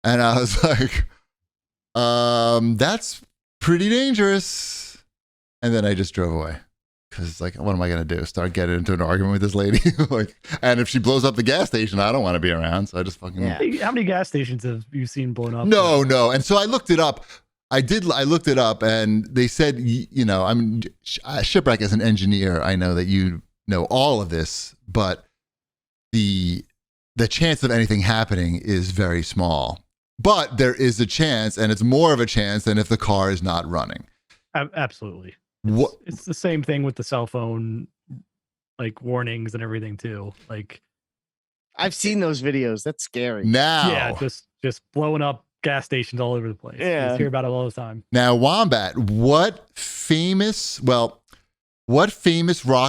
And I was like, that's pretty dangerous. And then I just drove away. Because, like, what am I going to do? Start getting into an argument with this lady? And if she blows up the gas station, I don't want to be around. So I just fucking... Yeah. How many gas stations have you seen blown up? No. And so I looked it up. I looked it up, and they said, Shipwreck as an engineer, I know that you know all of this, but the chance of anything happening is very small. But there is a chance, and it's more of a chance than if the car is not running. Absolutely. It's the same thing with the cell phone, like warnings and everything too. Like, I've seen those videos. That's scary. Now, yeah, just blowing up gas stations all over the place. Yeah, you hear about it all the time. Now, Wombat, what famous rock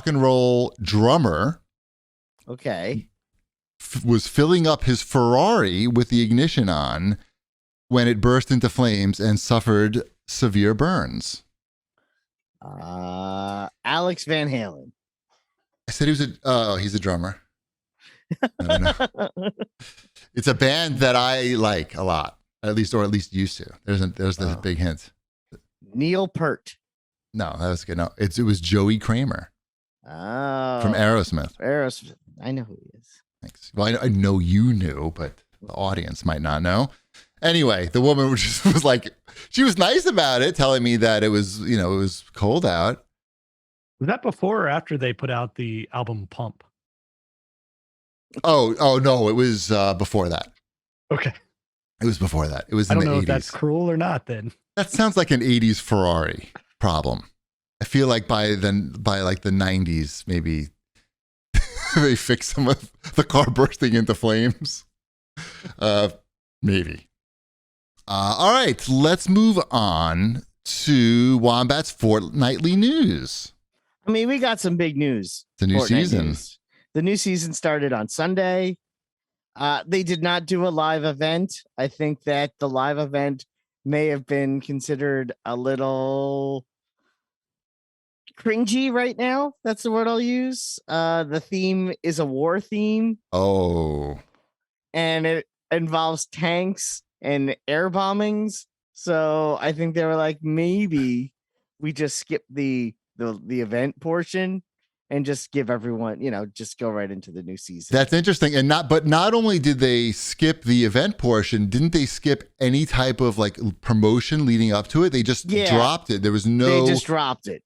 and roll drummer? Okay. Was filling up his Ferrari with the ignition on when it burst into flames and suffered severe burns? Alex Van Halen. I said he's a drummer. I don't know. It's a band that I like a lot, or at least used to. There's this big hint. Neil Peart. No, that was good. No, it was Joey Kramer. Oh. From Aerosmith. Aerosmith. I know who he is. Thanks. Well, I know you knew, but the audience might not know. Anyway, the woman was like, she was nice about it, telling me that it was cold out. Was that before or after they put out the album Pump? Oh no, it was before that. Okay. It was before that. It was I in don't the know 80s. if that's cruel or not then. That sounds like an 80s Ferrari problem. I feel like by like the 90s, maybe they fix some of the car bursting into flames. Maybe. All right, let's move on to Wombat's fortnightly news. I mean, we got some big news. The new season. News. The new season started on Sunday. They did not do a live event. I think that the live event may have been considered a little cringy right now. That's the word I'll use. The theme is a war theme. Oh. And it involves tanks and air bombings. So I think they were like, maybe we just skip the event portion and just give everyone, just go right into the new season. That's interesting. And not only did they skip the event portion, didn't they skip any type of like promotion leading up to it? They just dropped it. There was no. They just dropped it.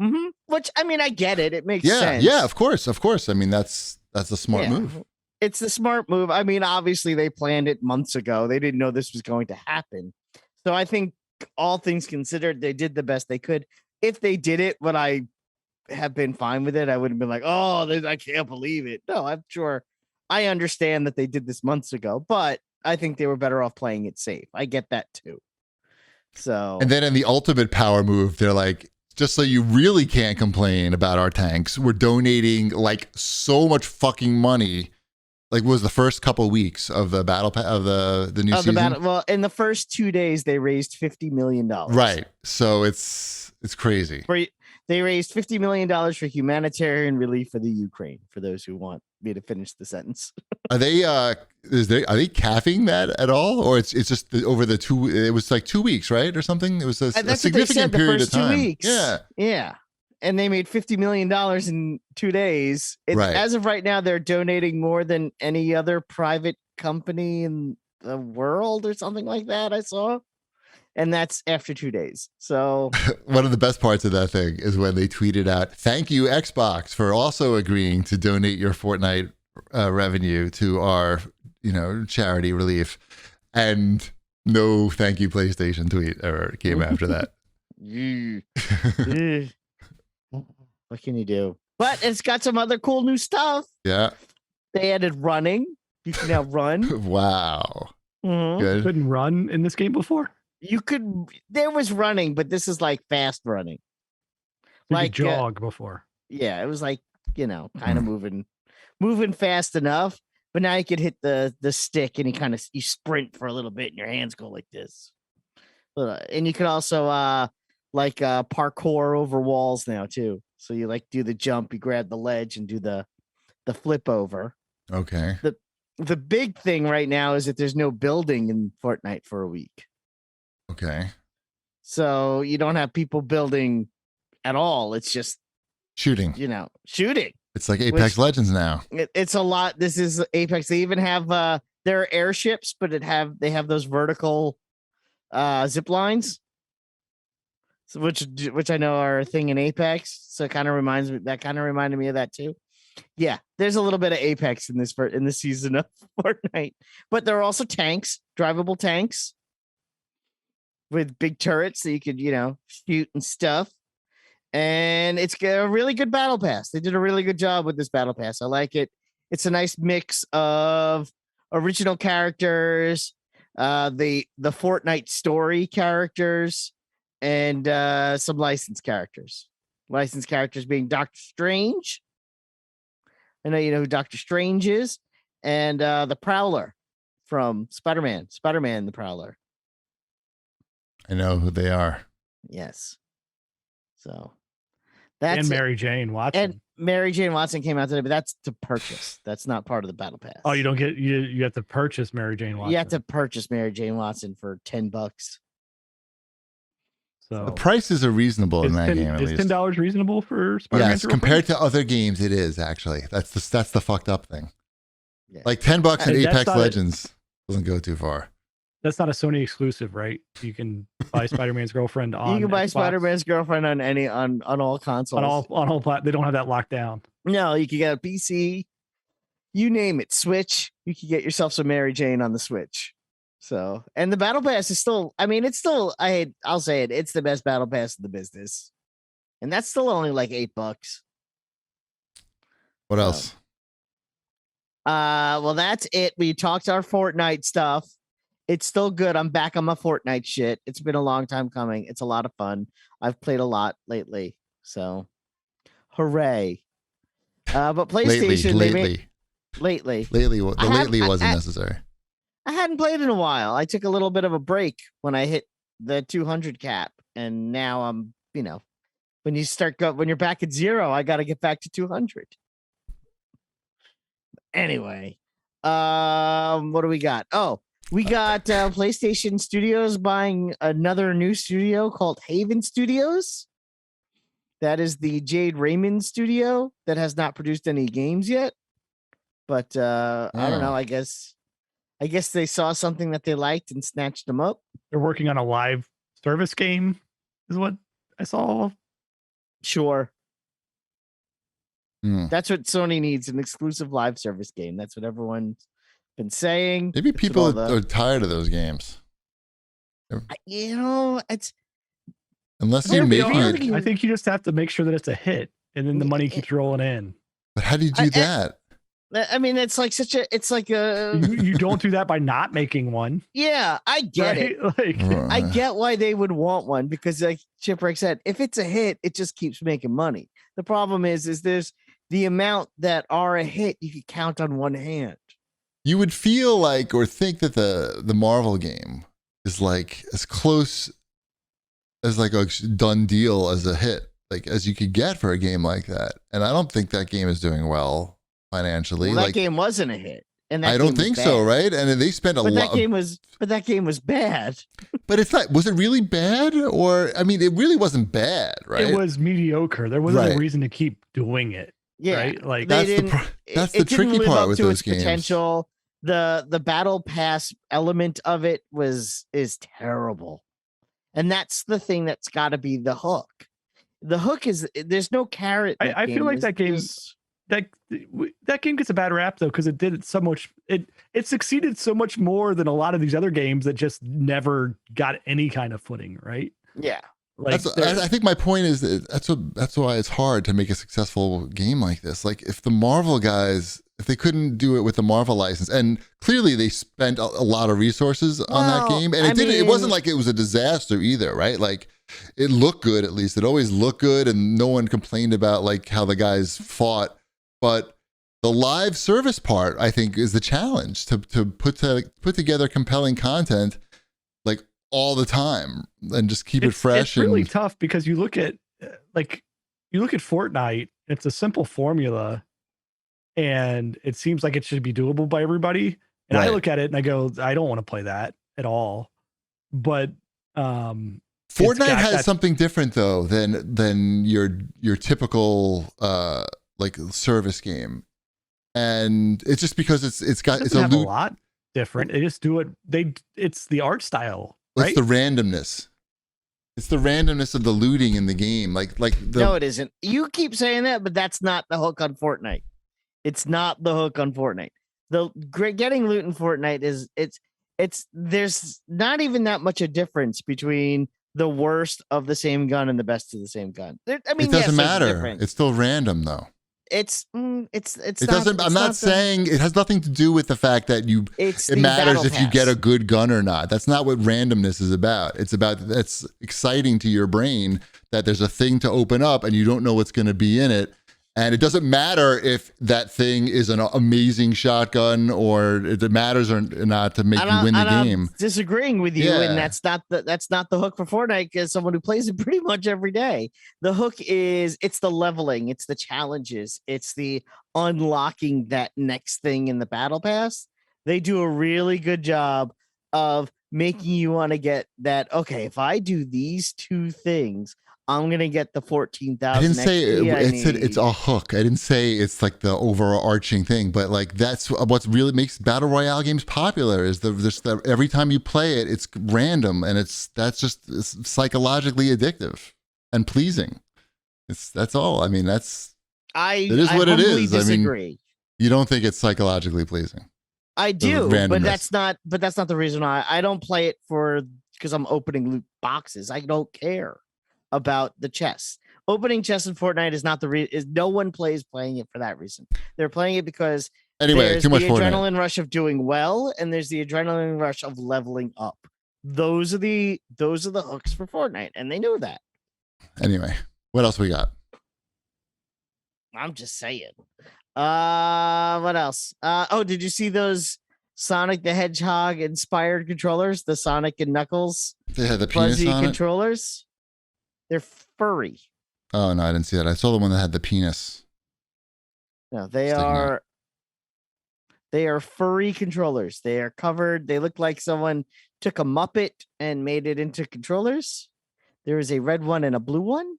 Mm-hmm. Which, I mean, I get it. It makes sense. Yeah, of course. I mean, that's a smart move. It's a smart move. I mean, obviously they planned it months ago. They didn't know this was going to happen. So I think all things considered, they did the best they could. If they did it, would I have been fine with it? I would have been like, oh, I can't believe it. No, I'm sure. I understand that they did this months ago, but I think they were better off playing it safe. I get that too. So, and then in the ultimate power move, they're like, just so you really can't complain about our tanks, we're donating like so much fucking money. Like, was the first couple of weeks of the battle of the new season? Well, in the first 2 days, they raised $50 million. Right. So it's crazy. They raised $50 million for humanitarian relief for the Ukraine. For those who want me to finish the sentence, are they capping that at all, or it's just over the two? It was like 2 weeks, right, or something. It was a significant period of time. 2 weeks. Yeah. And they made $50 million in 2 days. Right. As of right now, they're donating more than any other private company in the world or something like that, I saw. And that's after 2 days. So one of the best parts of that thing is when they tweeted out, "Thank you, Xbox, for also agreeing to donate your Fortnite revenue to our, charity relief." And no thank you, PlayStation tweet ever came after that. What can you do? But it's got some other cool new stuff. Yeah. They added running. You can now run. Wow. Mm-hmm. Good. Couldn't run in this game before? There was running, but this is like fast running. Like jog before. Yeah, it was like, kind of moving fast enough. But now you could hit the stick and you sprint for a little bit and your hands go like this. And you could also parkour over walls now too. So you do the jump, you grab the ledge and do the flip over. Okay. The big thing right now is that there's no building in Fortnite for a week. Okay. So you don't have people building at all. It's just shooting. Shooting. It's like Apex Legends now. It's a lot. This is Apex. They even have there are airships, but they have those vertical zip lines. So which I know are a thing in Apex. So it kind of reminded me of that too. Yeah, there's a little bit of Apex in this season of Fortnite, but there are also tanks, drivable tanks with big turrets that you could, shoot and stuff. And it's a really good battle pass. They did a really good job with this battle pass. I like it. It's a nice mix of original characters, the Fortnite story characters, and some licensed characters. Licensed characters being Doctor Strange. I know you know who Doctor Strange is, and the Prowler from Spider-Man the Prowler. I know who they are. Yes. So that's and Mary Jane Watson. And Mary Jane Watson came out today, but that's to purchase. That's not part of the battle pass. Oh, you don't get you have to purchase Mary Jane Watson. You have to purchase Mary Jane Watson for $10. So The prices are reasonable in that game. At is least $10 reasonable for Spider-Man? yes, compared to other games, it is actually. That's the fucked up thing. Yeah. Like $10 in That's Apex not Legends doesn't go too far. That's not a Sony exclusive, right? You can buy Spider-Man's girlfriend on. You can buy Xbox, Spider-Man's girlfriend on all consoles. on all they don't have that locked down. No, you can get a PC. You name it, Switch. You can get yourself some Mary Jane on the Switch. So, and the battle pass is still. I mean, it's still. I'll say it. It's the best battle pass in the business, and that's still only like $8. What else? Well, that's it. We talked our Fortnite stuff. It's still good. I'm back on my Fortnite shit. It's been a long time coming. It's a lot of fun. I've played a lot lately. So, hooray. But PlayStation, lately. Lately wasn't necessary. I hadn't played in a while. I took a little bit of a break when I hit the 200 cap. And now I'm, when you're back at 0, I got to get back to 200. Anyway, what do we got? Oh, we got PlayStation Studios buying another new studio called Haven Studios. That is the Jade Raymond studio that has not produced any games yet. But I don't know. I guess they saw something that they liked and snatched them up. They're working on a live service game, is what I saw. Sure. That's what Sony needs, an exclusive live service game. That's what everyone's been saying. Maybe people are tired of those games. It's unless you're making it. I think you just have to make sure that it's a hit, and then the money keeps rolling in. But how do you do that? I mean, it's like you don't do that by not making one. Yeah, I get it. I get why they would want one, because like Chipwreck said, if it's a hit, it just keeps making money. The problem is there's the amount that are a hit you could count on one hand. You would feel like or think that the Marvel game is like as close as like a done deal as a hit, like as you could get for a game like that. And I don't think that game is doing well financially. Well, that game wasn't a hit. And I don't think so, right? And they spent a lot. That game was bad. But it's not. Was it really bad? Or I mean, it really wasn't bad, right? It was mediocre. There wasn't a reason to keep doing it. Yeah, right? Like that's the tricky part with those games. Potential. The battle pass element of it is terrible, and that's the thing that's got to be the hook. The hook is there's no carrot. I feel like that game. That game gets a bad rap though, because it did so much. It succeeded so much more than a lot of these other games that just never got any kind of footing, right? Yeah, like I think my point is that that's why it's hard to make a successful game like this. Like if the Marvel guys, if they couldn't do it with the Marvel license, and clearly they spent a lot of resources on that game, and it wasn't like it was a disaster either, right? Like it looked good, at least it always looked good, and no one complained about like how the guys fought. But the live service part, I think, is the challenge to put together compelling content like all the time and just keep it fresh. It's really tough because you look at Fortnite. It's a simple formula, and it seems like it should be doable by everybody. And I look at it and I go, I don't want to play that at all. But Fortnite has something different though than your typical like service game, and it's just because it's a lot different. They just do it. It's the art style, right? It's the randomness. It's the randomness of the looting in the game. No, it isn't. You keep saying that, but that's not the hook on Fortnite. It's not the hook on Fortnite. The getting loot in Fortnite is it's there's not even that much a difference between the worst of the same gun and the best of the same gun. It doesn't matter. It's still random though. It doesn't. I'm not saying it has nothing to do with the fact that it matters if you get a good gun or not. That's not what randomness is about. It's about that's exciting to your brain that there's a thing to open up and you don't know what's going to be in it, And it doesn't matter if that thing is an amazing shotgun or it matters or not to make you win the game. I'm disagreeing with you, and that's not the hook for Fortnite. As someone who plays it pretty much every day, the hook is it's the leveling, it's the challenges, it's the unlocking that next thing in the battle pass. They do a really good job of making you want to get that. Okay, if I do these two things, I'm gonna get the 14,000. I didn't say it's a hook. I didn't say it's like the overarching thing, but like that's what really makes battle royale games popular. Is every time you play it, it's random and it's psychologically addictive and pleasing. That's all. I mean, it is what it is. Disagree. I mean, you don't think it's psychologically pleasing? I do, but that's not the reason I don't play it because I'm opening loot boxes. I don't care about the chests. Opening chests in Fortnite is not the reason. No one playing it for that reason. They're playing it because there's the adrenaline rush of doing well, and there's the adrenaline rush of leveling up. Those are the hooks for Fortnite, and they know that. Anyway, what else we got? I'm just saying. What else? Did you see those Sonic the Hedgehog inspired controllers? The Sonic and Knuckles. They had the penis fuzzy on controllers. They're furry. Oh no, I didn't see that. I saw the one that had the penis. No, they are furry controllers. They are covered. They look like someone took a Muppet and made it into controllers. There is a red one and a blue one.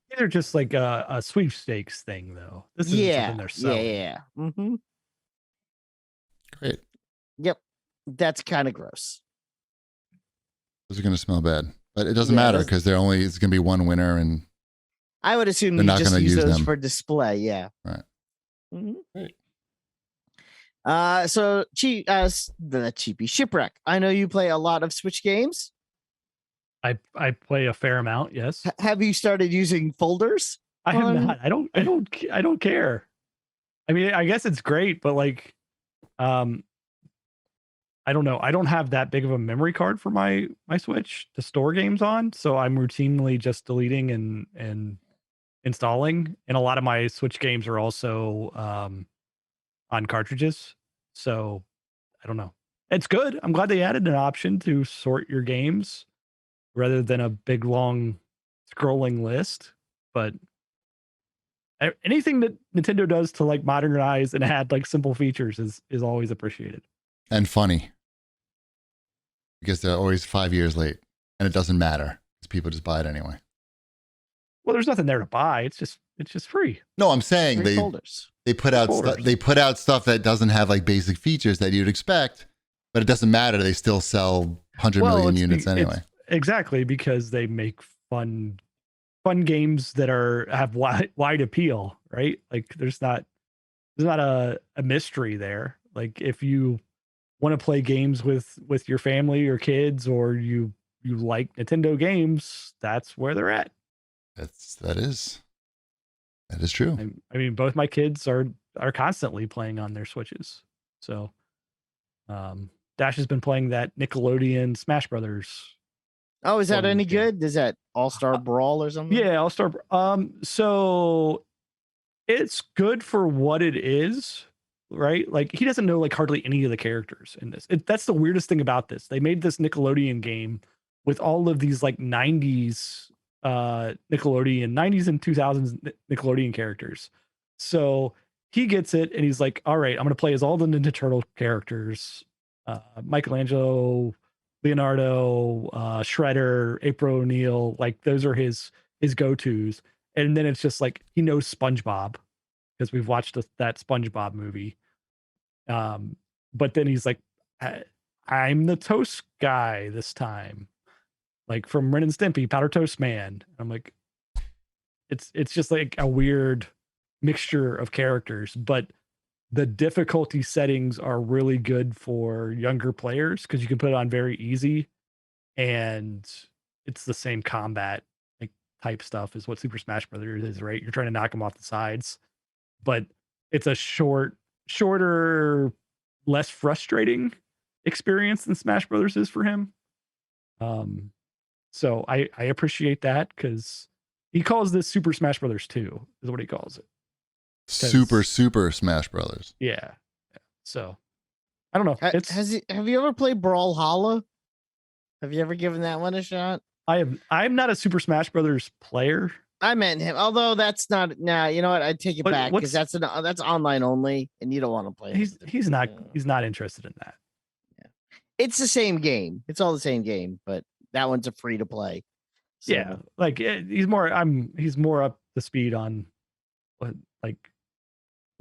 These are just like a sweepstakes thing, though. This is something they're selling. Yeah. Mm-hmm. Great. Yep, that's kind of gross. Those are going to smell bad. But it doesn't matter because it's going to be one winner, and I would assume they're not going to use those them for display. Yeah. Right. Mm-hmm. Great. So the cheapy Shipwreck. I know you play a lot of Switch games. I play a fair amount. Yes. Have you started using folders? I have not. I don't care. I mean, I guess it's great, but like, I don't know. I don't have that big of a memory card for my Switch to store games on, so I'm routinely just deleting and installing. And a lot of my Switch games are also on cartridges, so I don't know. It's good. I'm glad they added an option to sort your games rather than a big long scrolling list. But anything that Nintendo does to like modernize and add like simple features is always appreciated. And funny. Because they're always 5 years late. And it doesn't matter. Because people just buy it anyway. Well, there's nothing there to buy. It's just free. No, I'm saying they put out they put out stuff that doesn't have like basic features that you'd expect, but it doesn't matter. They still sell 100 million units anyway. Exactly, because they make fun games that have wide appeal, right? Like there's not a mystery there. Like if you want to play games with your family or kids, or you like Nintendo games, that's where they're at. That is true. I mean, both my kids are constantly playing on their Switches. So, Dash has been playing that Nickelodeon Smash Brothers. Oh, is that any good? Is that All-Star Brawl or something? Yeah, All-Star. So it's good for what it is, right? Like he doesn't know like hardly any of the characters in this. That's the weirdest thing about this. They made this Nickelodeon game with all of these like 90s Nickelodeon 90s and 2000s Nickelodeon characters. So he gets it and he's like, all right, I'm going to play as all the Ninja Turtle characters, Michelangelo, Leonardo, Shredder, April O'Neil. Like those are his go-tos. And then it's just like he knows SpongeBob because we've watched that SpongeBob movie. But then he's like, I'm the toast guy this time. Like from Ren and Stimpy, Powder Toast Man. I'm like, it's just like a weird mixture of characters, but the difficulty settings are really good for younger players because you can put it on very easy, and it's the same combat like type stuff as what Super Smash Brothers is, right? You're trying to knock them off the sides, but it's a shorter, less frustrating experience than Smash Brothers is for him. So I appreciate that because he calls this Super Smash Brothers 2 is what he calls it. Super Smash Brothers. Yeah. So I don't know. Have you ever played Brawlhalla? Have you ever given that one a shot? I'm not a Super Smash Brothers player. I meant him, although that's not. Nah, you know what? I take it back because that's online only, and you don't want to play. He's not interested in that. Yeah. It's the same game. It's all the same game, but that one's a free to play. So. Yeah, like he's more up the speed on what like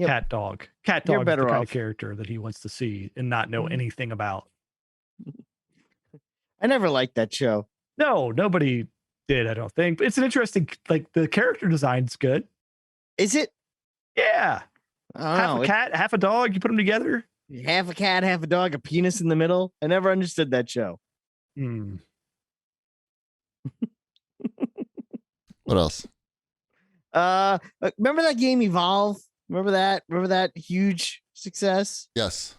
Cat Dog. Cat Dog is the kind of character that he wants to see and not know anything about. I never liked that show. No, nobody did, I don't think. But it's an interesting, like the character design's good. Is it? Yeah. Half a cat, half a dog, you put them together. Half a cat, half a dog, a penis in the middle. I never understood that show. What else? Remember that game Evolve? Remember that huge success? Yes.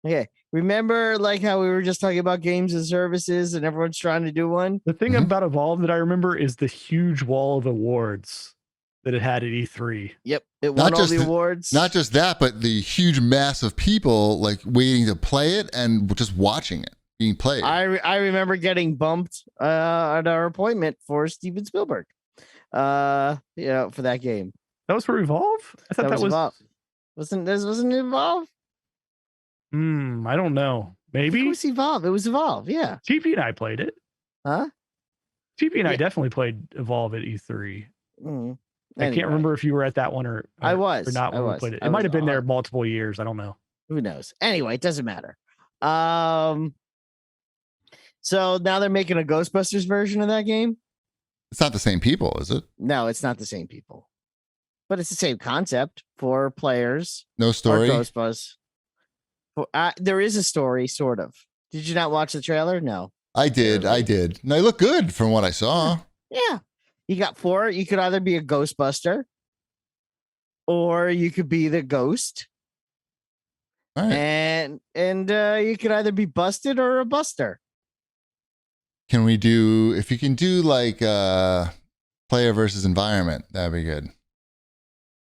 Okay. Remember like how we were just talking about games and services and everyone's trying to do one? The thing about Evolve that I remember is the huge wall of awards that it had at E3. Yep. It won all the awards. Not just that, but the huge mass of people like waiting to play it and just watching it being played. I remember getting bumped at our appointment for Steven Spielberg. For that game. That was for Evolve? I thought that was Evolve. Wasn't it Evolve? I don't know. Maybe it was Evolve. It was Evolve. Yeah. TP and I played it. Huh? TP and I definitely played Evolve at E3. I can't remember if you were at that one or I was or not when we played it. It might have been there multiple years. I don't know. Who knows? Anyway, it doesn't matter. So now they're making a Ghostbusters version of that game. It's not the same people, is it? No, it's not the same people, but it's the same concept for players. No story. Ghostbusters. There is a story, sort of. Did you not watch the trailer? No. I did. No, they look good from what I saw. Yeah. You got 4. You could either be a Ghostbuster or you could be the ghost. All right. And you could either be busted or a buster. Can we do, if you can do like player versus environment, that'd be good.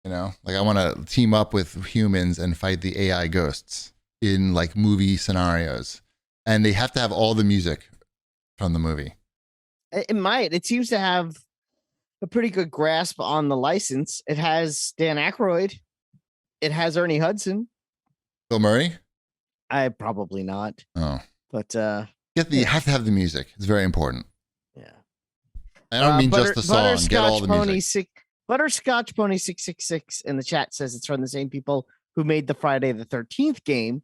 You know, like I want to team up with humans and fight the AI ghosts in like movie scenarios. And they have to have all the music from the movie. It might. It seems to have a pretty good grasp on the license. It has Dan Aykroyd. It has Ernie Hudson. Bill Murray? I probably not. Oh. But you have to have the music. It's very important. Yeah. I don't mean just the song. Get all the music. Butterscotch Pony 666 in the chat says it's from the same people who made the Friday the 13th game,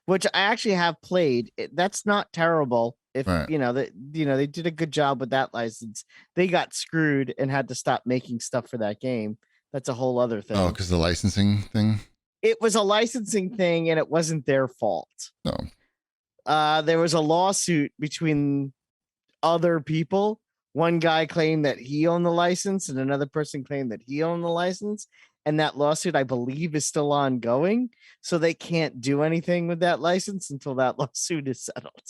which I actually have played. That's not terrible. If right. they did a good job with that license. They got screwed and had to stop making stuff for that game. That's a whole other thing. Oh, because the licensing thing? It was a licensing thing and it wasn't their fault. No. There was a lawsuit between other people. One guy claimed that he owned the license and another person claimed that he owned the license. And that lawsuit, I believe, is still ongoing. So they can't do anything with that license until that lawsuit is settled.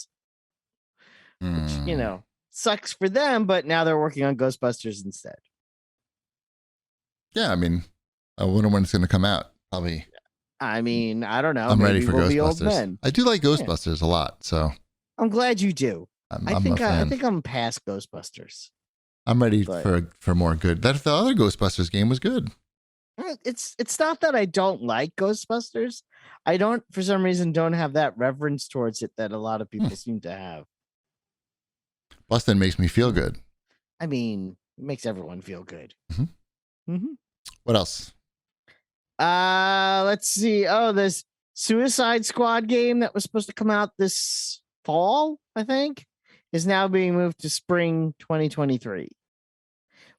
Which, sucks for them, but now they're working on Ghostbusters instead. Yeah, I mean, I wonder when it's going to come out. Probably. I mean, I don't know. I'm ready for Ghostbusters. I do like Ghostbusters a lot, so. I'm glad you do. I think I'm past Ghostbusters. I'm ready for more good. The other Ghostbusters game was good. It's not that I don't like Ghostbusters. I don't, for some reason, don't have that reverence towards it that a lot of people seem to have. Bustin' makes me feel good. I mean, it makes everyone feel good. What else? Let's see. Oh, this Suicide Squad game that was supposed to come out this fall, I think, is now being moved to spring 2023,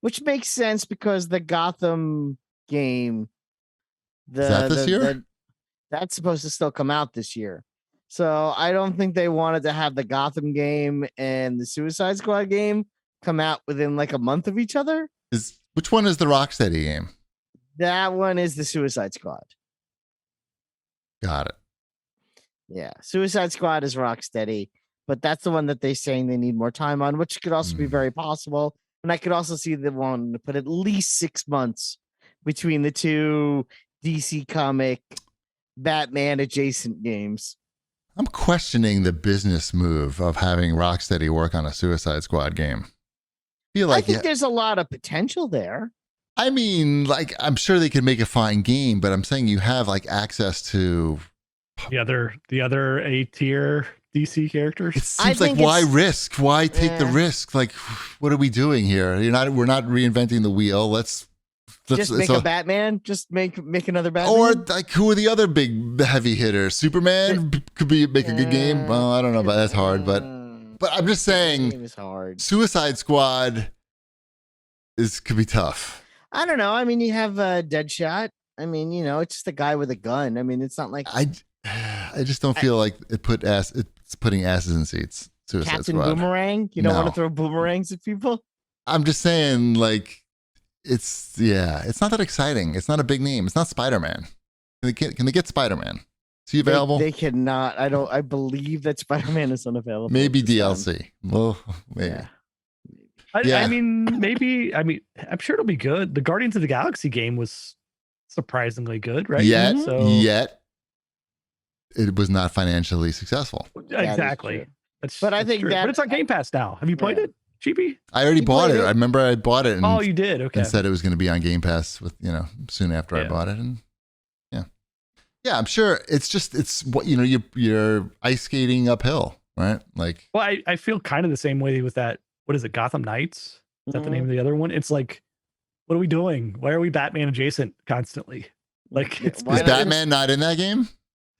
which makes sense because the Gotham game, is that this year? That's supposed to still come out this year. So I don't think they wanted to have the Gotham game and the Suicide Squad game come out within like a month of each other. Which one is the Rocksteady game? That one is the Suicide Squad. Got it. Yeah, Suicide Squad is Rocksteady, but that's the one that they're saying they need more time on, which could also be very possible. And I could also see the one to put at least 6 months between the two DC comic Batman adjacent games. I'm questioning the business move of having Rocksteady work on a Suicide Squad game. I think there's a lot of potential there. I mean, like, I'm sure they could make a fine game, but I'm saying you have like access to the other A tier DC characters. It seems like, why risk? Why take the risk? Like, what are we doing here? We're not reinventing the wheel. Let's just make a Batman. Just make another Batman. Or like, who are the other big heavy hitters? Superman could make a good game. Well, I don't know, but that's hard. But I'm just saying, game is hard. Suicide Squad could be tough. I don't know. I mean, you have Deadshot. I mean, it's just a guy with a gun. I mean, it's not like I just don't feel like it's putting asses in seats. Suicide Captain Squad. Boomerang. You don't want to throw boomerangs at people. I'm just saying, like, it's not that exciting. It's not a big name. It's not Spider-Man. Can they get Spider-Man? Is he available? They cannot. I believe that Spider-Man is unavailable. Maybe DLC. Well, maybe. Yeah. I mean, maybe. I mean, I'm sure it'll be good. The Guardians of the Galaxy game was surprisingly good, right? Yet it was not financially successful. Exactly. But I think but it's on Game Pass now. Have you played it, Cheapy? I already bought it. I remember I bought it. And, you did? Okay. And said it was going to be on Game Pass soon after I bought it. And yeah, I'm sure it's what, you're ice skating uphill, right? Like, well, I feel kind of the same way with that. What is it? Gotham Knights? Is that the name of the other one? It's like, what are we doing? Why are we Batman adjacent constantly? Like, is Batman not in that game?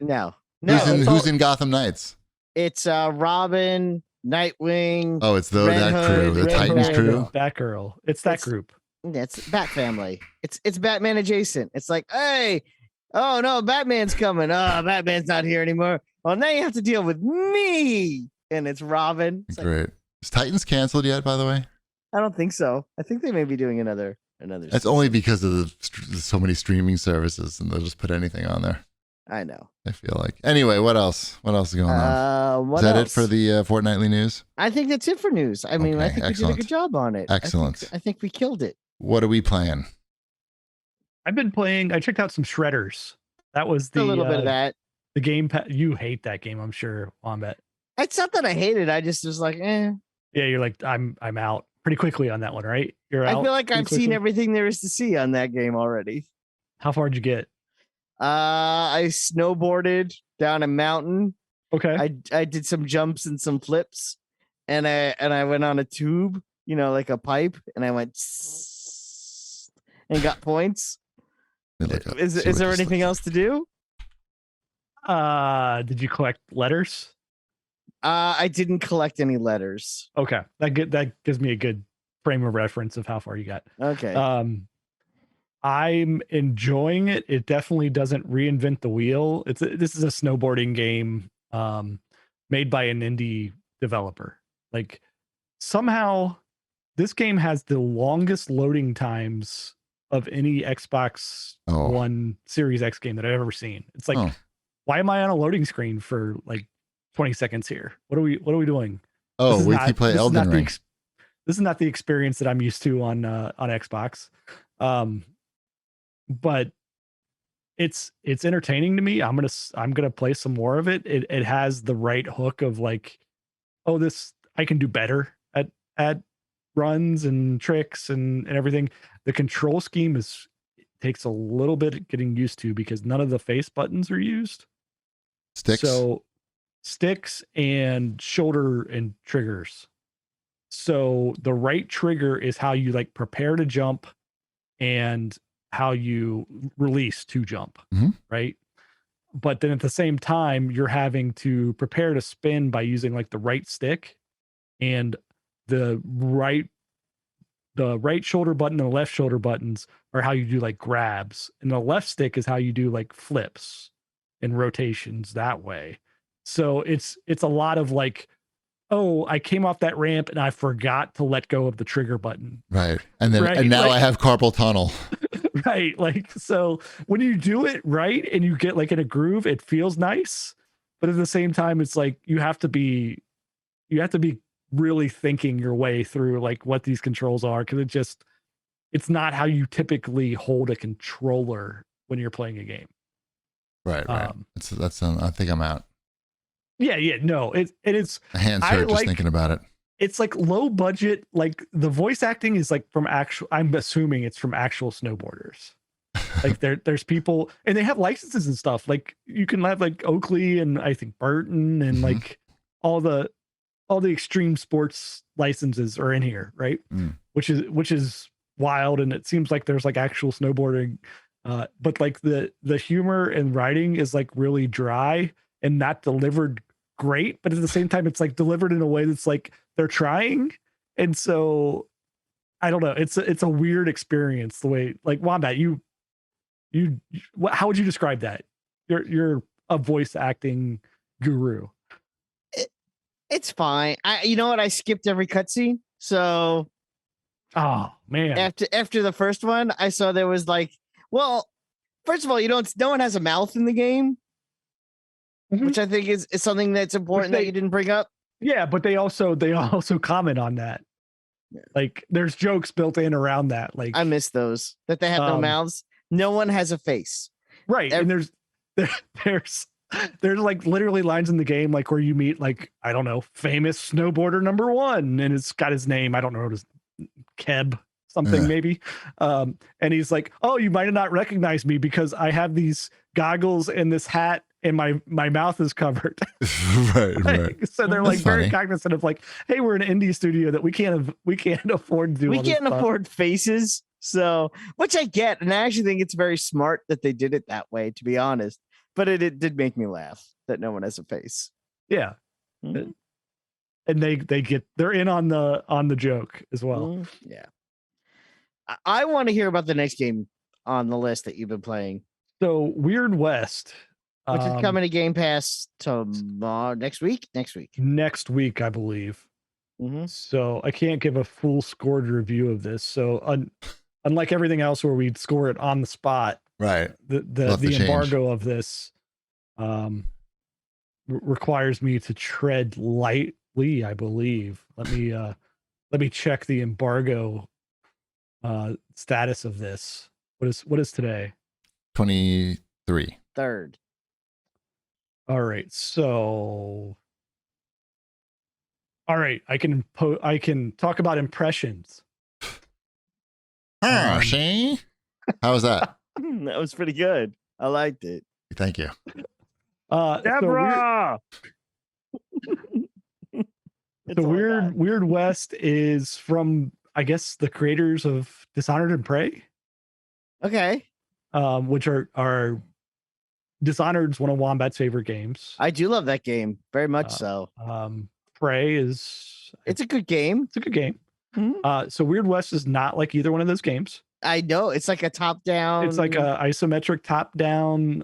No. Who's in Gotham Knights? It's Robin, Nightwing. Oh, it's that crew, the Titans crew. Batgirl. It's that group. It's Bat Family. It's Batman adjacent. It's like, hey, oh no, Batman's coming. Oh, Batman's not here anymore. Well, now you have to deal with me. And it's Robin. It's great. Like, is Titans canceled yet, by the way? I don't think so. I think they may be doing another. That's season. Only because of so many streaming services, and they'll just put anything on there. I know. I feel like. Anyway, what else? What else is going on? Is that it for the fortnightly news? I think that's it for news. I mean, I think we did a good job on it. Excellent. I think we killed it. What are we playing? I've been playing. I checked out some Shredders. That was a little bit of that. The game. You hate that game, I'm sure, Wombat. It's not that I hate it. I just was like, eh. Yeah, you're like, I'm out pretty quickly on that one, right? You're out. I feel like I've seen everything there is to see on that game already. How far did you get? I snowboarded down a mountain. Okay. I did some jumps and some flips, and I went on a tube, like a pipe, and I went and got points. Is there anything else to do? Did you collect letters? I didn't collect any letters. Okay. That gives me a good frame of reference of how far you got. Okay. I'm enjoying it. It definitely doesn't reinvent the wheel. This is a snowboarding game made by an indie developer. Like, somehow this game has the longest loading times of any Xbox One Series X game that I've ever seen. It's like, why am I on a loading screen for like 20 seconds here? What are we doing? Oh, wait till you play Elden Ring. This is not the experience that I'm used to on Xbox. But it's entertaining to me. I'm gonna play some more of it. It has the right hook of like, I can do better at runs and tricks and everything. The control scheme takes a little bit getting used to because none of the face buttons are used. Sticks and shoulder and triggers. So the right trigger is how you like prepare to jump and how you release to jump, right? But then at the same time, you're having to prepare to spin by using like the right stick, and the right shoulder button and the left shoulder buttons are how you do like grabs, and the left stick is how you do like flips and rotations that way. So it's a lot of like, I came off that ramp and I forgot to let go of the trigger button. Right. And then and now I have carpal tunnel. Right. Like, so when you do it right and you get like in a groove, it feels nice. But at the same time, it's like you have to be really thinking your way through like what these controls are, because it's not how you typically hold a controller when you're playing a game. Right. I think I'm out. Yeah. No, it's My hands hurt just thinking about it. It's like low budget. Like the voice acting is like from actual. I'm assuming it's from actual snowboarders. Like there's people, and they have licenses and stuff. Like you can have like Oakley and I think Burton and like all the extreme sports licenses are in here, right? Which is wild, and it seems like there's like actual snowboarding, but like the humor and writing is like really dry and not delivered great, but at the same time it's like delivered in a way that's like they're trying, and so I don't know. It's a weird experience the way like Wombat, how would you describe that? You're a voice acting guru. It's fine. You know what? I skipped every cutscene. So, oh man, after the first one, I saw there was like, well, first of all, no one has a mouth in the game, which I think is something that's important that you didn't bring up. Yeah, but they also comment on that. Yeah. Like there's jokes built in around that. Like I miss those that they have no mouths. No one has a face. Right. And there's like literally lines in the game like where you meet like, I don't know, famous snowboarder number 1 and it's got his name. I don't know what his Keb something maybe. And he's like, oh, you might not recognize me because I have these goggles and this hat and my mouth is covered. right. So they're like very cognizant of like, hey, we're an indie studio that we can't afford to do. We can't afford faces. So, which I get, and I actually think it's very smart that they did it that way, to be honest. But it did make me laugh that no one has a face. Yeah, and they're in on the joke as well. Yeah, I want to hear about the next game on the list that you've been playing. So Weird West, which is coming to Game Pass tomorrow, next week, I believe. So I can't give a full scored review of this. So unlike everything else where we'd score it on the spot, right? The embargo of this requires me to tread lightly, I believe. Let me check the embargo status of this. What is today? 23. 3rd. All right, so all right, I can talk about impressions. See? How was that? That was pretty good. I liked it. Thank you. Deborah! The Weird West is from, I guess, the creators of Dishonored and Prey. Okay. Which are Dishonored's one of Wombat's favorite games. I do love that game. Very much so. Prey is... It's a good game. It's a good game. So Weird West is not like either one of those games. I know. It's like a top-down... It's like a isometric top-down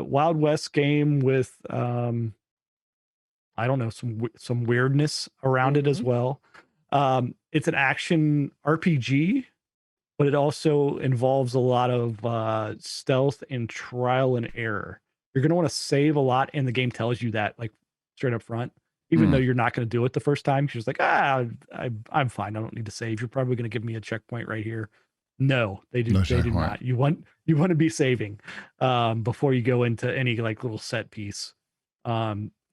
Wild West game with, I don't know, some weirdness around it as well. It's an action RPG, but it also involves a lot of stealth and trial and error. You're going to want to save a lot, and the game tells you that like straight up front. Even though you're not going to do it the first time, she's like, I'm fine. I don't need to save. You're probably going to give me a checkpoint right here. No, they do. They do not. You want to be saving before you go into any like little set piece.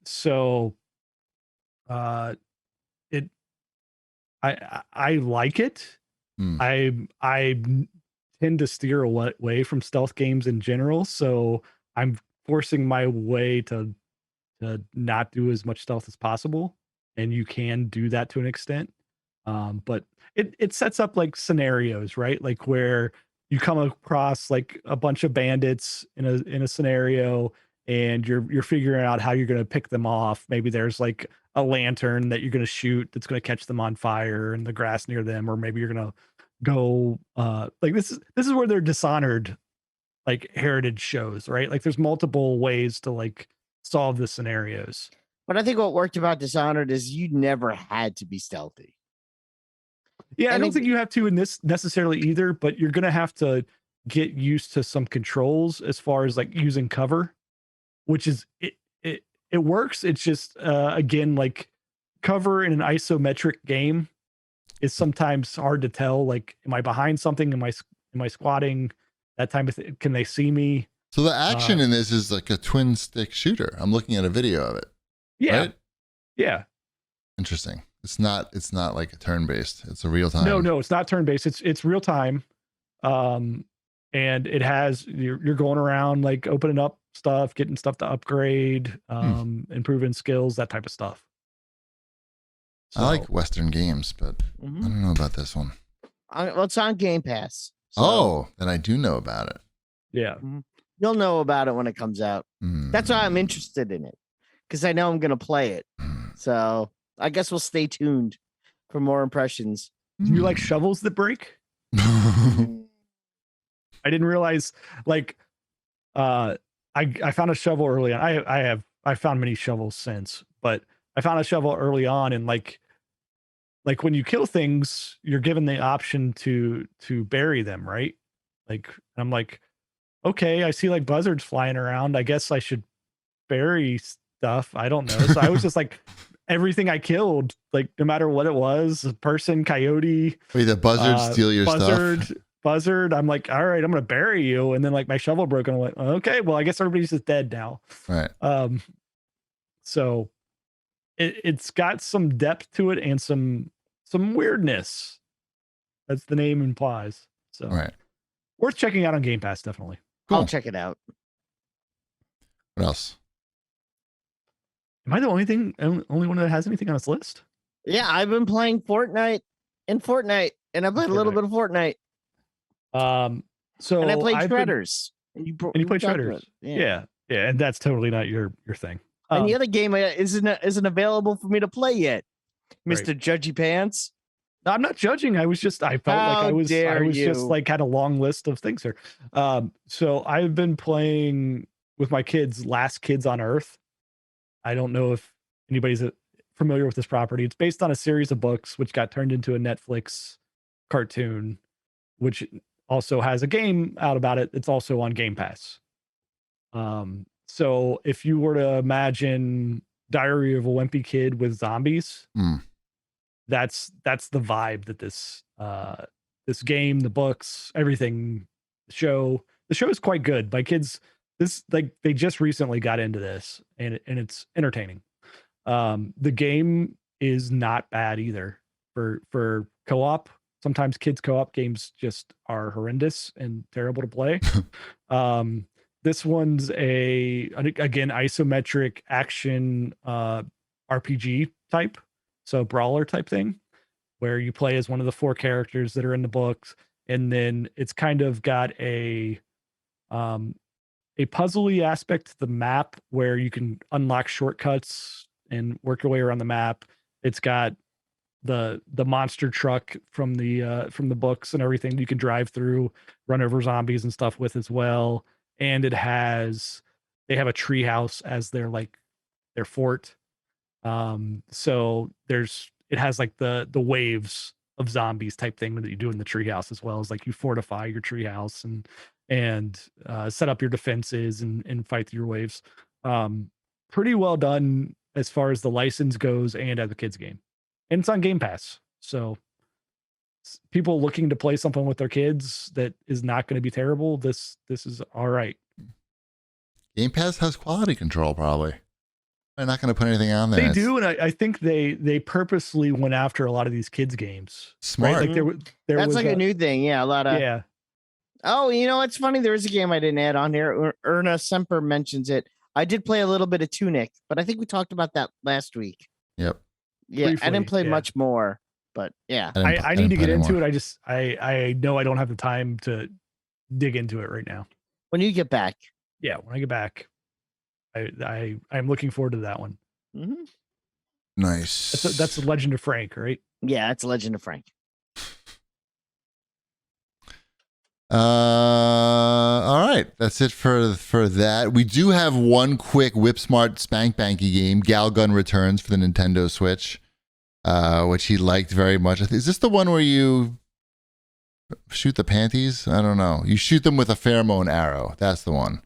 So I like it. I tend to steer away from stealth games in general, so I'm forcing my way to not do as much stealth as possible, and you can do that to an extent. But it sets up like scenarios, right? Like where you come across like a bunch of bandits in a scenario, and you're figuring out how you're going to pick them off. Maybe there's like a lantern that you're going to shoot that's going to catch them on fire in the grass near them, or maybe you're going to go like this is where their Dishonored like heritage shows, right? Like there's multiple ways to like solve the scenarios. But I think what worked about Dishonored is you never had to be stealthy. Yeah, I don't think you have to in this necessarily either, but you're going to have to get used to some controls as far as like using cover, which is it works. It's just again, like cover in an isometric game is sometimes hard to tell. Like, am I behind something? Am I squatting? That type of thing. Can they see me? So the action in this is like a twin stick shooter. I'm looking at a video of it. Yeah. Right? Yeah. Interesting. It's not like a turn based. It's a real time. No, it's not turn based. It's real time. And it has you're going around like opening up stuff, getting stuff to upgrade, improving skills, that type of stuff. So, I like Western games, but I don't know about this one. Well, it's on Game Pass. So. Then I do know about it. Yeah. You'll know about it when it comes out. That's why I'm interested in it, because I know I'm going to play it. So I guess we'll stay tuned for more impressions. Do you like shovels that break? I didn't realize, like, I found a shovel early on. I found many shovels since, but I found a shovel early on, and like when you kill things, you're given the option to bury them, right? Like, I'm like, okay, I see like buzzards flying around. I guess I should bury stuff. I don't know. So I was just like, everything I killed, like no matter what it was, a person, coyote. Wait, the buzzards steal your stuff? Buzzard. I'm like, all right, I'm gonna bury you. And then like my shovel broke, and I'm like, okay, well, I guess everybody's just dead now. Right. So it's got some depth to it and some weirdness, as the name implies. So right. Worth checking out on Game Pass, definitely. Cool. I'll check it out. What else? Am I the only one that has anything on its list? Yeah, I've been playing Fortnite, and I played a little bit of Fortnite. So and I played Shredders. And you played Shredders. Yeah, and that's totally not your thing. And the other game isn't available for me to play yet, Mr. Judgy Pants. No, I'm not judging. I felt like I was just like had a long list of things here. So I've been playing with my kids, Last Kids on Earth. I don't know if anybody's familiar with this property. It's based on a series of books, which got turned into a Netflix cartoon, which also has a game out about it. It's also on Game Pass. So if you were to imagine Diary of a Wimpy Kid with zombies, that's the vibe that this game, the books, everything, the show is quite good. My kids, they just recently got into this, and it's entertaining. The game is not bad either for co-op. Sometimes kids co-op games just are horrendous and terrible to play. This one's again isometric action RPG type, so brawler type thing, where you play as one of the 4 characters that are in the books, and then it's kind of got a puzzly aspect to the map where you can unlock shortcuts and work your way around the map. It's got the monster truck from the books and everything you can drive through, run over zombies and stuff with as well. And they have a tree house as their fort. So it has like the waves of zombies type thing that you do in the tree house, as well as like you fortify your tree house and set up your defenses and fight through your waves. Pretty well done as far as the license goes and as a kids game. And it's on Game Pass. So people looking to play something with their kids that is not going to be terrible, this is all right. Game Pass has quality control, probably. They're not going to put anything on there. They do, and I think they purposely went after a lot of these kids games. Smart. Right? Like there That's was like a new thing. Yeah, a lot of. Yeah. Oh, it's funny. There is a game I didn't add on here. Erna Semper mentions it. I did play a little bit of Tunic, but I think we talked about that last week. Yep. Yeah, briefly, I didn't play much more, but yeah. I need to get into it. I know I don't have the time to dig into it right now. When you get back. Yeah, when I get back, I'm looking forward to that one. Mm-hmm. Nice. That's the Legend of Frank, right? Yeah, it's Legend of Frank. All right, that's it for that. We do have one quick Whip Smart Spank Banky game. Galgun returns for the Nintendo Switch, which he liked very much. Is this the one where you shoot the panties? I don't know. You shoot them with a pheromone arrow. That's the one.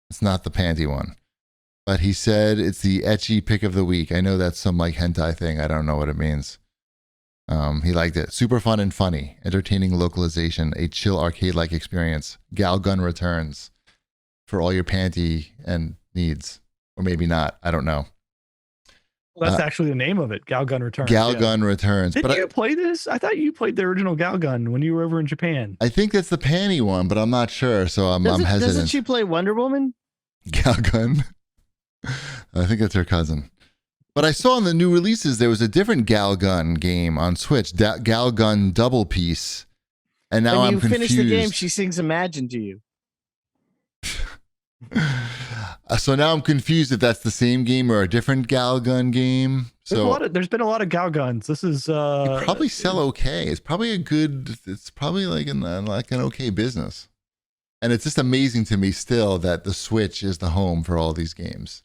It's not the panty one. But he said it's the ecchi pick of the week. I know that's some like hentai thing. I don't know what it means. He liked it. Super fun and funny. Entertaining localization. A chill arcade-like experience. Galgun returns for all your panty and needs. Or maybe not. I don't know. Well, that's actually the name of it. Galgun Returns. Galgun Returns. Did you play this? I thought you played the original Galgun when you were over in Japan. I think that's the panty one, but I'm not sure, so I'm hesitant. Doesn't she play Wonder Woman? Galgun. I think that's her cousin. But I saw in the new releases there was a different Galgun game on Switch, Galgun Double Piece, and now I'm confused. When you finish the game, she sings Imagine to you. So now I'm confused if that's the same game or a different Galgun game. So there's been a lot of Galguns. This is you probably sell okay. It's probably like an okay business. And it's just amazing to me still that the Switch is the home for all these games.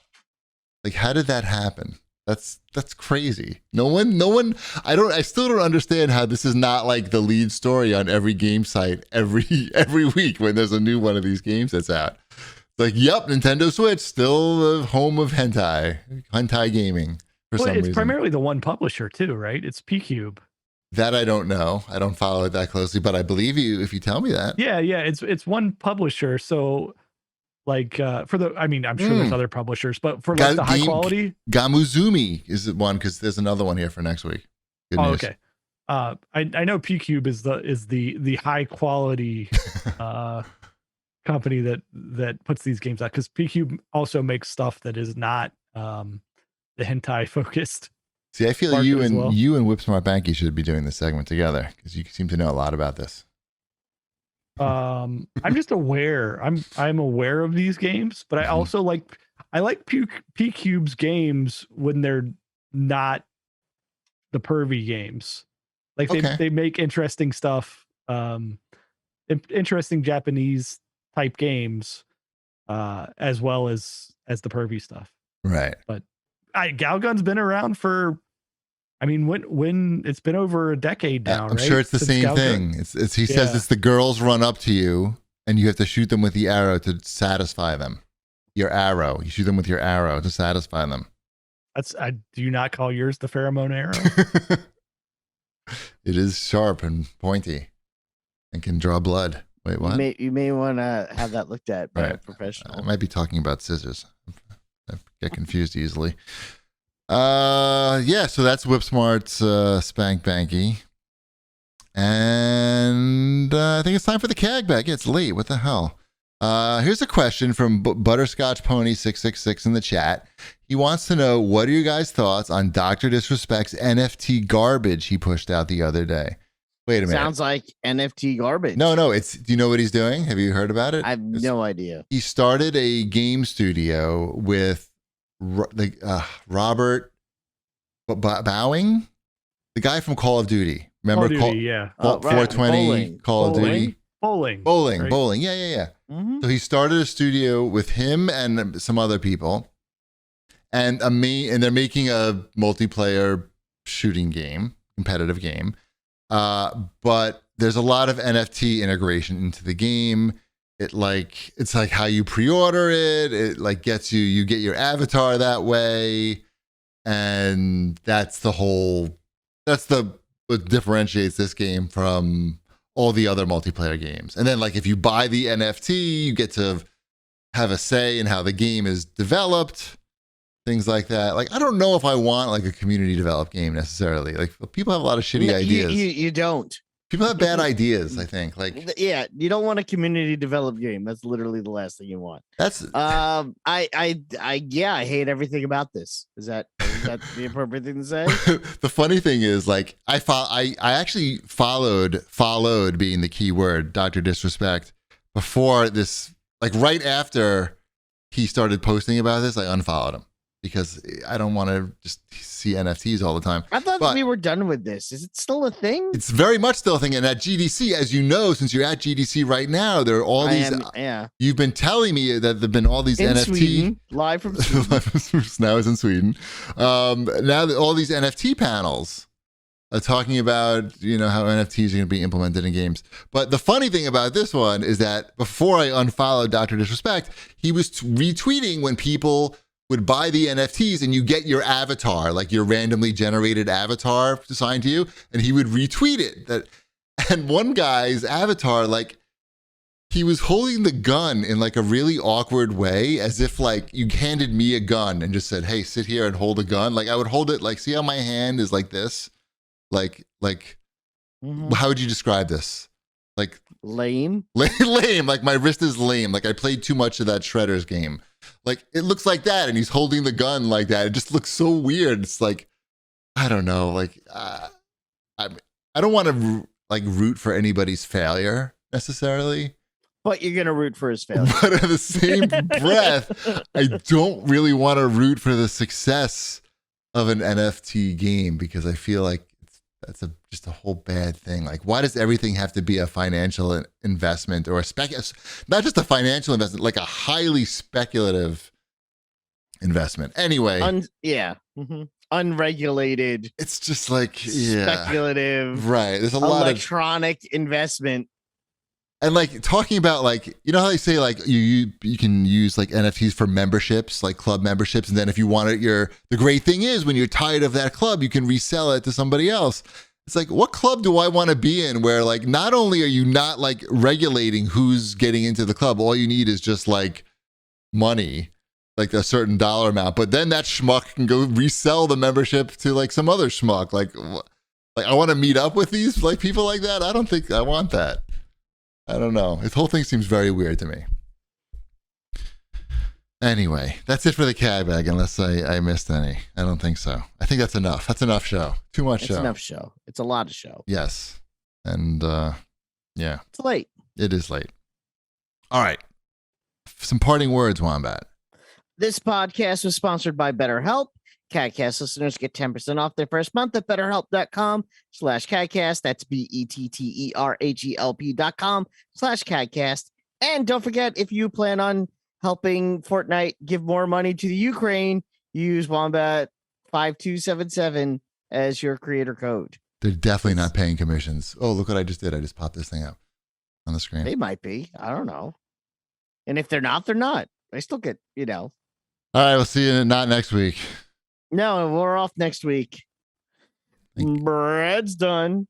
Like, how did that happen? That's crazy. No one I still don't understand how this is not like the lead story on every game site every week when there's a new one of these games that's out. Like, yep, Nintendo Switch, still the home of hentai gaming for some reason. It's primarily the one publisher too, right? It's P-Cube. That I don't know. I don't follow it that closely, but I believe you if you tell me that. Yeah, it's one publisher. So, I'm sure there's other publishers, but for like the high quality, Gamuzumi is one because there's another one here for next week. Good news. Okay. I know P-Cube is the high quality company that puts these games out, because P-Cube also makes stuff that is not the hentai focused. See, I feel you and Whipsmart Banky should be doing this segment together because you seem to know a lot about this. I'm just aware. I'm aware of these games, but I also like P-Cube's games when they're not the pervy games. Like they make interesting stuff, interesting Japanese type games, as well as the pervy stuff. Right. But Galgun's been around for, when it's been over a decade now. I'm sure it's the same thing. He says it's the girls run up to you and you have to shoot them with the arrow to satisfy them. Your arrow. You shoot them with your arrow to satisfy them. Do you not call yours the pheromone arrow? It is sharp and pointy and can draw blood. Wait, what? You may want to have that looked at by a professional. I might be talking about scissors. I get confused easily. So that's Whipsmart's Spank Banky. And I think it's time for the CAG bag. Yeah, it's late. What the hell? Here's a question from Butterscotch Pony 666 in the chat. He wants to know, what are your guys' thoughts on Dr. Disrespect's NFT garbage he pushed out the other day? Wait a minute. Sounds like NFT garbage. No. Do you know what he's doing? Have you heard about it? I have no idea. He started a game studio with Robert Bowing, the guy from Call of Duty. Remember? 420 Call of Duty. Bowling. Bowling. Yeah. Mm-hmm. So he started a studio with him and some other people, and they're making a multiplayer shooting game, competitive game. But there's a lot of NFT integration into the game. It's like how you pre-order it. It like gets you get your avatar that way. And that's what differentiates this game from all the other multiplayer games. And then like if you buy the NFT, you get to have a say in how the game is developed, things like that. Like, I don't know if I want like a community developed game necessarily. Like, people have a lot of shitty ideas. You don't. People have bad ideas, I think. Like, yeah, you don't want a community developed game. That's literally the last thing you want. That's I hate everything about this. Is that the appropriate thing to say? The funny thing is, like, I actually followed being the key word, Dr. Disrespect, before this, like right after he started posting about this, I unfollowed him. Because I don't want to just see NFTs all the time. I thought we were done with this. Is it still a thing? It's very much still a thing. And at GDC, as you know, since you're at GDC right now, there are all these. You've been telling me that there have been all these NFT. Sweden, live from Sweden. Now it's in Sweden. Now all these NFT panels are talking about, how NFTs are going to be implemented in games. But the funny thing about this one is that before I unfollowed Dr. Disrespect, he was retweeting when people would buy the NFTs and you get your avatar, like your randomly generated avatar assigned to you, and he would retweet it. And one guy's avatar, like, he was holding the gun in like a really awkward way, as if like you handed me a gun and just said, "Hey, sit here and hold a gun." Like I would hold it, like, see how my hand is like this? Like, how would you describe this? Like lame. Lame. Like my wrist is lame. Like I played too much of that Shredders game. Like it looks like that, and he's holding the gun like that. It just looks so weird. It's like, I don't know. Like I don't want to like root for anybody's failure necessarily. But you're going to root for his failure. But in the same breath, I don't really want to root for the success of an NFT game, because I feel like that's just a whole bad thing. Like, why does everything have to be a financial investment or not just a financial investment, like a highly speculative investment? Anyway. Unregulated. It's just like, speculative. Right. There's a lot of electronic investment. And like talking about like, you know how they say like you can use like NFTs for memberships, like club memberships, and then if you want it, the great thing is when you're tired of that club, you can resell it to somebody else. It's like, what club do I want to be in where like not only are you not like regulating who's getting into the club, all you need is just like money, like a certain dollar amount, but then that schmuck can go resell the membership to like some other schmuck. Like I want to meet up with these like people like that. I don't think I want that. I don't know. This whole thing seems very weird to me. Anyway, that's it for the CAG bag, unless I missed any. I don't think so. I think that's enough. That's enough show. Too much show. It's enough show. It's a lot of show. Yes. And yeah. It's late. It is late. All right. Some parting words, Wombat. This podcast was sponsored by BetterHelp. CAGcast listeners get 10% off their first month at betterhelp.com/CAGcast. That's BETTERHELP.com/CAGcast. And don't forget, if you plan on helping Fortnite give more money to the Ukraine, use Wombat5277 as your creator code. They're definitely not paying commissions. Oh, look what I just did. I just popped this thing up on the screen. They might be. I don't know. And if they're not, they're not. They still get, All right. We'll see you not next week. No, we're off next week. Bread's done.